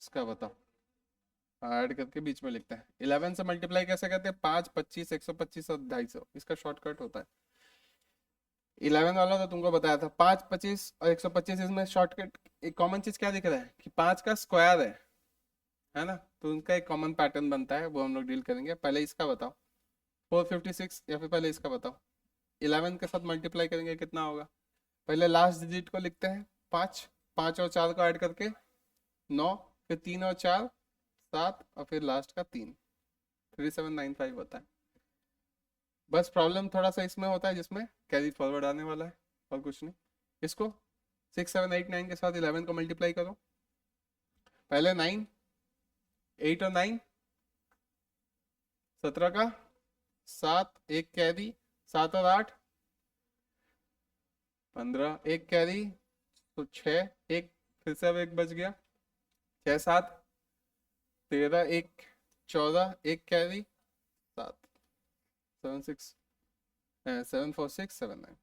[SPEAKER 1] इसका बताओ। ऐड करके बीच में लिखते हैं। 11 से मल्टीप्लाई कैसे करते हैं? 5, 25, 125 और 250, इसका शॉर्टकट होता है। 11 वाला तो तुमको बताया था, 5, 25 और 125, इसमें शॉर्टकट एक कॉमन चीज क्या दिख रहा है कि 5 का स्क्वायर है ना, तो उनका एक कॉमन पैटर्न बनता है, वो हम लोग डील करेंगे। पहले इसका बताओ 456, या फिर पहले इसका बताओ। 11 के साथ मल्टीप्लाई करेंगे कितना होगा? पहले लास्ट डिजिट को लिखते हैं 5, 5 और 4 को ऐड करके 9, फिर 3 और 4 7, और फिर लास्ट का 3, 3795 होता है। बस प्रॉब्लम थोड़ा सा इसमें होता है जिसमें कैरी फॉरवर्ड आने वाला है, और कुछ नहीं। इसको 6789 के साथ 11 को मल्टीप्लाई करो। पहले 9, 8 और 9 17 का 7, एक कैरी, 7 और 8 15, एक कैरी, तो 6, एक फिर से अब एक बच गया, 6 7 13, एक 14, एक कैरी, 7 7 6 7 4 6 7 9।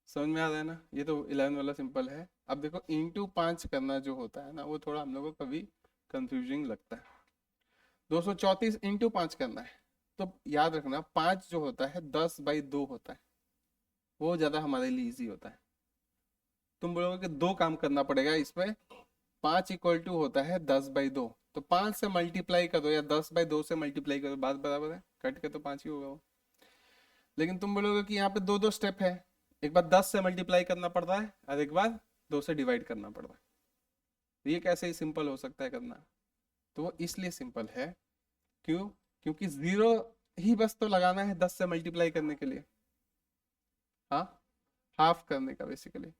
[SPEAKER 1] समझ में आ रहा है ना? ये तो 11 वाला सिंपल है। अब देखो इंटू 5 करना जो होता है ना, वो थोड़ा हम लोगों को कभी कंफ्यूजिंग लगता है। 234 इंटू 5 करना है, तो याद रखना 5 जो होता है 10/2 होता है, वो ज़्यादा हमारे लिए ईजी होता है। तुम बोलोगे कि दो काम करना पड़ेगा इसमें, 5 इक्वल टू होता है 10/2, तो 5 से मल्टीप्लाई करो या 10/2 से मल्टीप्लाई करो, बात बराबर है, कट के तो 5 ही होगा वो। लेकिन तुम बोलोगे कि यहाँ पे दो दो स्टेप है, एक बार 10 से मल्टीप्लाई करना पड़ रहा है और एक बार 2 से डिवाइड करना पड़ रहा है, तो ये कैसे ही सिंपल हो सकता है करना? तो वो इसलिए सिंपल है, क्यों? क्योंकि जीरो ही बस तो लगाना है 10 से मल्टीप्लाई करने के लिए। हाँ, हाफ करने का बेसिकली।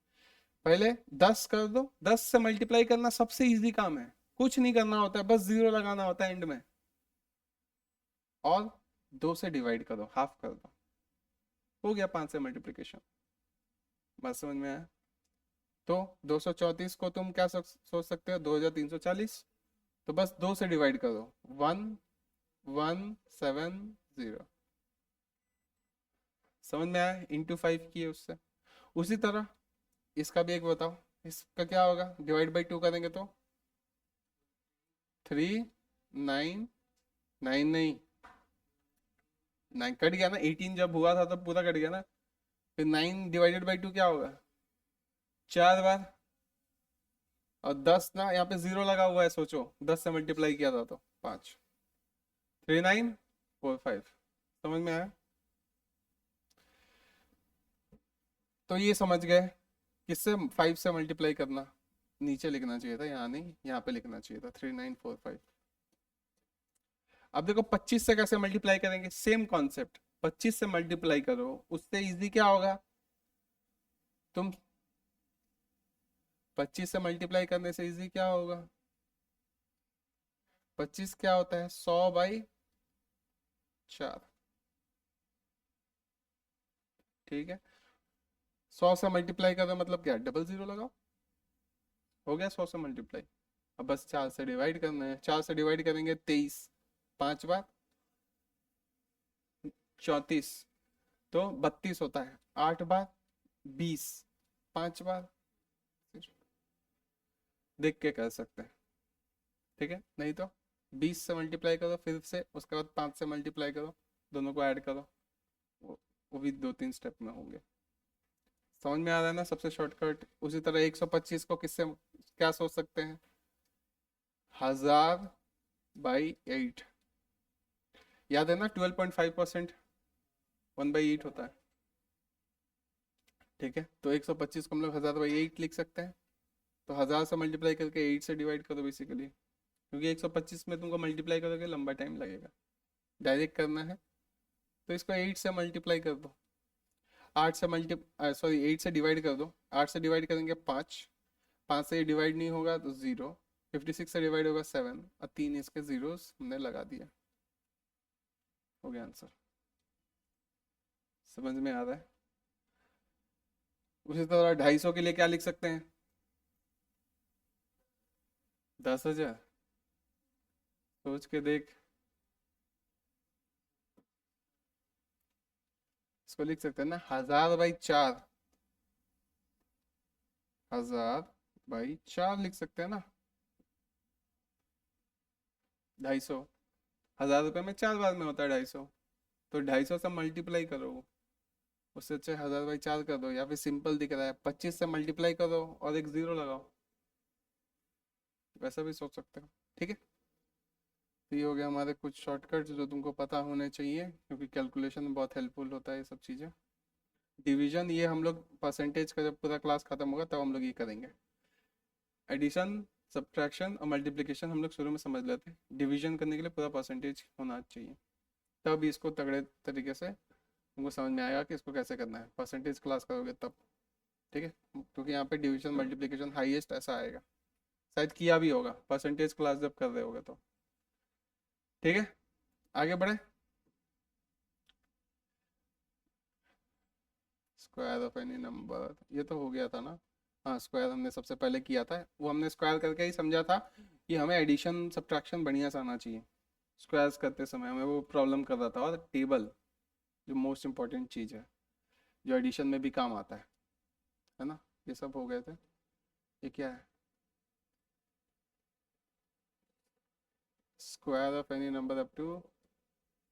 [SPEAKER 1] पहले 10 कर दो, 10 से मल्टीप्लाई करना सबसे इजी काम है, कुछ नहीं करना होता है, बस जीरो लगाना होता है एंड में, और 2 से डिवाइड करो, हाफ कर दो, हो गया 5 से मल्टीप्लिकेशन। बात समझ में आया? तो 234 को तुम क्या सोच सकते हो? 2340, तो बस 2 से डिवाइड करो, 1170। समझ में आया? इंटू 5 किए उससे। उसी तरह इसका भी एक बताओ, इसका क्या होगा? डिवाइड बाई 2 करेंगे तो 3 9 9 नहीं, 9 कट गया ना, 18 जब हुआ था तब पूरा कट गया ना, फिर 9 डिवाइडेड बाई 2 क्या होगा? 4 बार, और 10 ना यहाँ पे जीरो लगा हुआ है, सोचो 10 से मल्टीप्लाई किया था तो 5, 3945। समझ में आया? तो ये समझ गए किससे 5 से मल्टीप्लाई करना। नीचे लिखना चाहिए था, यहाँ नहीं, यहाँ पे लिखना चाहिए था 3945। अब देखो 25 से कैसे मल्टीप्लाई करेंगे, सेम कॉन्सेप्ट, 25 से मल्टीप्लाई करो, उससे इजी क्या होगा? तुम 25 से मल्टीप्लाई करने से इजी क्या होगा? 25 क्या होता है? 100/4। ठीक है, 100 से मल्टीप्लाई करो मतलब क्या? डबल जीरो लगाओ, हो गया 100 से मल्टीप्लाई। अब बस 4 से डिवाइड करना है, 4 से डिवाइड करेंगे 23, 5 बार 34, तो 32 होता है, 8 बार 20, 5 बार। देख के कर सकते हैं, ठीक है? नहीं तो 20 से मल्टीप्लाई करो फिर से, उसके बाद 5 से मल्टीप्लाई करो, दोनों को ऐड करो, वो भी 2-3 स्टेप में होंगे। समझ में आ रहा है ना? सबसे शॉर्टकट। उसी तरह 125 को किससे क्या सोच सकते हैं? 1000/8। याद है ना? 12.5% 1/8 होता है। ठीक है, तो 125 को हम लोग 1000/8 लिख सकते हैं। तो 1000 से मल्टीप्लाई करके 8 से डिवाइड करो बेसिकली, क्योंकि 125 में तुमको मल्टीप्लाई करोगे लंबा टाइम लगेगा, डायरेक्ट करना है तो इसको 8 से मल्टीप्लाई कर दो। 8 से सॉरी 8 से डिवाइड कर दो, 8 से डिवाइड करेंगे 5, 5 से डिवाइड नहीं होगा तो 0, 56 से डिवाइड होगा 7, और 3 इसके जीरोस हमने लगा दिया, हो गया आंसर। समझ में आ रहा है? उसी तरह 250 के लिए क्या लिख सकते हैं? 10,000। सोच के देख। इसको लिख सकते हैं ना, 1000/4, 1000/4 लिख सकते हैं ना, 250। 1000 रुपये में 4 बार में होता है 250, तो 250 से मल्टीप्लाई करो, उससे अच्छे 1000/4 कर दो, या फिर सिंपल दिख रहा है 25 से मल्टीप्लाई करो और एक जीरो लगाओ, वैसा भी सोच सकते हो। ठीक है, तो ये हो गया हमारे कुछ शॉर्टकट्स जो तुमको पता होने चाहिए, क्योंकि कैलकुलेशन में बहुत हेल्पफुल होता है ये सब चीज़ें। डिवीजन ये हम लोग परसेंटेज का जब पूरा क्लास खत्म होगा तब हम लोग ये करेंगे। एडिशन, सब्ट्रैक्शन और मल्टीप्लिकेशन हम लोग शुरू में समझ लेते हैं, डिवीजन करने के लिए पूरा परसेंटेज होना चाहिए, तब इसको तगड़े तरीके से तुमको समझ में आएगा कि इसको कैसे करना है, परसेंटेज क्लास करोगे तब। ठीक है, क्योंकि यहाँ पे डिवीजन मल्टीप्लिकेशन हाईएस्ट ऐसा आएगा, शायद किया भी होगा परसेंटेज क्लास जब कर रहे होगे तो। ठीक है, आगे बढ़े। स्क्वायर ऑफ एनी नंबर, ये तो हो गया था ना। हाँ, स्क्वायर हमने सबसे पहले किया था, वो हमने स्क्वायर करके ही समझा था कि हमें एडिशन सब्ट्रैक्शन बढ़िया से आना चाहिए। स्क्वायर्स करते समय हमें वो प्रॉब्लम कर रहा था, और टेबल जो मोस्ट इम्पॉर्टेंट चीज़ है, जो एडिशन में भी काम आता है ना। ये सब हो गए थे। ये क्या है, square of any number up to,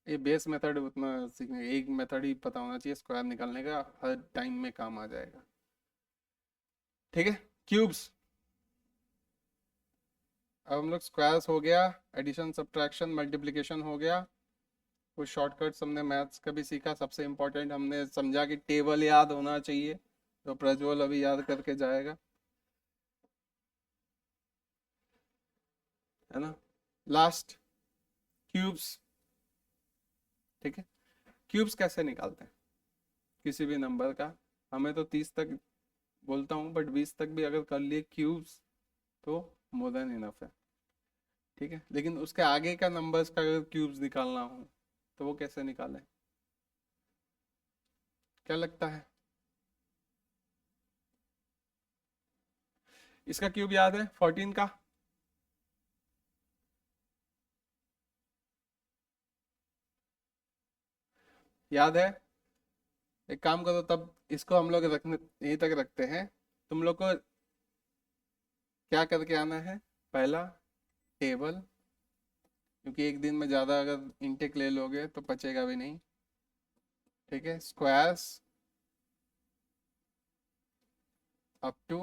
[SPEAKER 1] ये बेस मेथड उतना सीखने, एक मेथड ही पता होना चाहिए स्क्वायर निकालने का, हर टाइम में काम आ जाएगा। ठीक है, क्यूब्स। अब हम लोग स्क्वायर्स हो गया, एडिशन सब्ट्रैक्शन मल्टीप्लिकेशन हो गया, कुछ शॉर्टकट्स हमने मैथ्स का भी सीखा। सबसे इम्पोर्टेंट हमने समझा कि टेबल याद होना चाहिए, तो प्रज्वल अभी याद करके जाएगा, है ना। Last, cubes. ठीक है, क्यूब्स कैसे निकालते हैं किसी भी नंबर का, हमें तो 30 तक बोलता हूँ, बट 20 तक भी अगर कर लिए क्यूब्स तो मोर देन इनफ है। ठीक है, लेकिन उसके आगे का नंबर्स का अगर क्यूब्स निकालना हो तो वो कैसे निकालें, क्या लगता है। इसका क्यूब याद है 14 का, याद है। एक काम करो, तब इसको हम लोग रखने यहीं तक रखते हैं। तुम लोग को क्या करके आना है, पहला टेबल, क्योंकि एक दिन में ज़्यादा अगर इनटेक ले लोगे तो पचेगा भी नहीं। ठीक है, स्क्वायर्स अप टू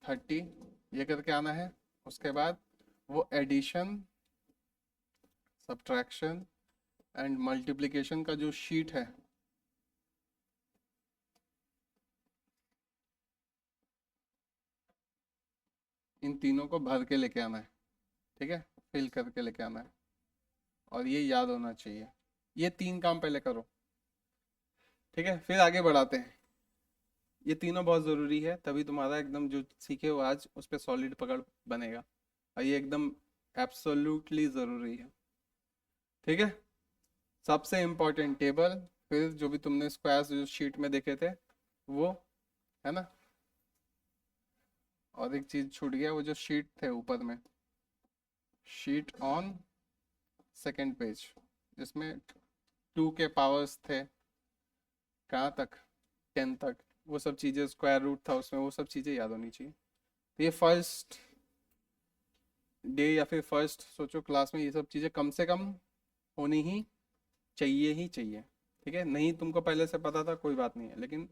[SPEAKER 1] 30, ये करके आना है। उसके बाद वो एडिशन सब्ट्रैक्शन एंड मल्टीप्लिकेशन का जो शीट है, इन तीनों को भर के लेके आना है। ठीक है, फिल करके लेके आना है, और ये याद होना चाहिए। ये 3 काम पहले करो। ठीक है, फिर आगे बढ़ाते हैं। ये तीनों बहुत ज़रूरी है, तभी तुम्हारा एकदम जो सीखे हो आज उस पर सॉलिड पकड़ बनेगा, और ये एकदम एब्सोल्युटली ज़रूरी है। ठीक है, सबसे इम्पोर्टेंट टेबल, फिर जो भी तुमने स्क्वायर्स जो शीट में देखे थे वो, है ना। और एक चीज़ छूट गया, वो जो शीट थे ऊपर में, शीट ऑन सेकेंड पेज, जिसमें 2 के पावर्स थे, कहाँ तक, 10 तक, वो सब चीज़ें, स्क्वायर रूट था उसमें, वो सब चीज़ें याद होनी चाहिए। तो ये फर्स्ट डे या फिर फर्स्ट सोचो क्लास में ये सब चीज़ें कम से कम होनी ही चाहिए। ठीक है, नहीं तुमको पहले से पता था कोई बात नहीं है, लेकिन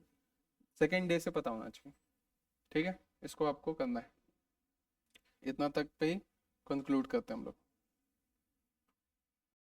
[SPEAKER 1] सेकेंड डे से पता होना चाहिए। ठीक है, इसको आपको करना है। इतना तक पे ही कंक्लूड करते हैं हम लोग।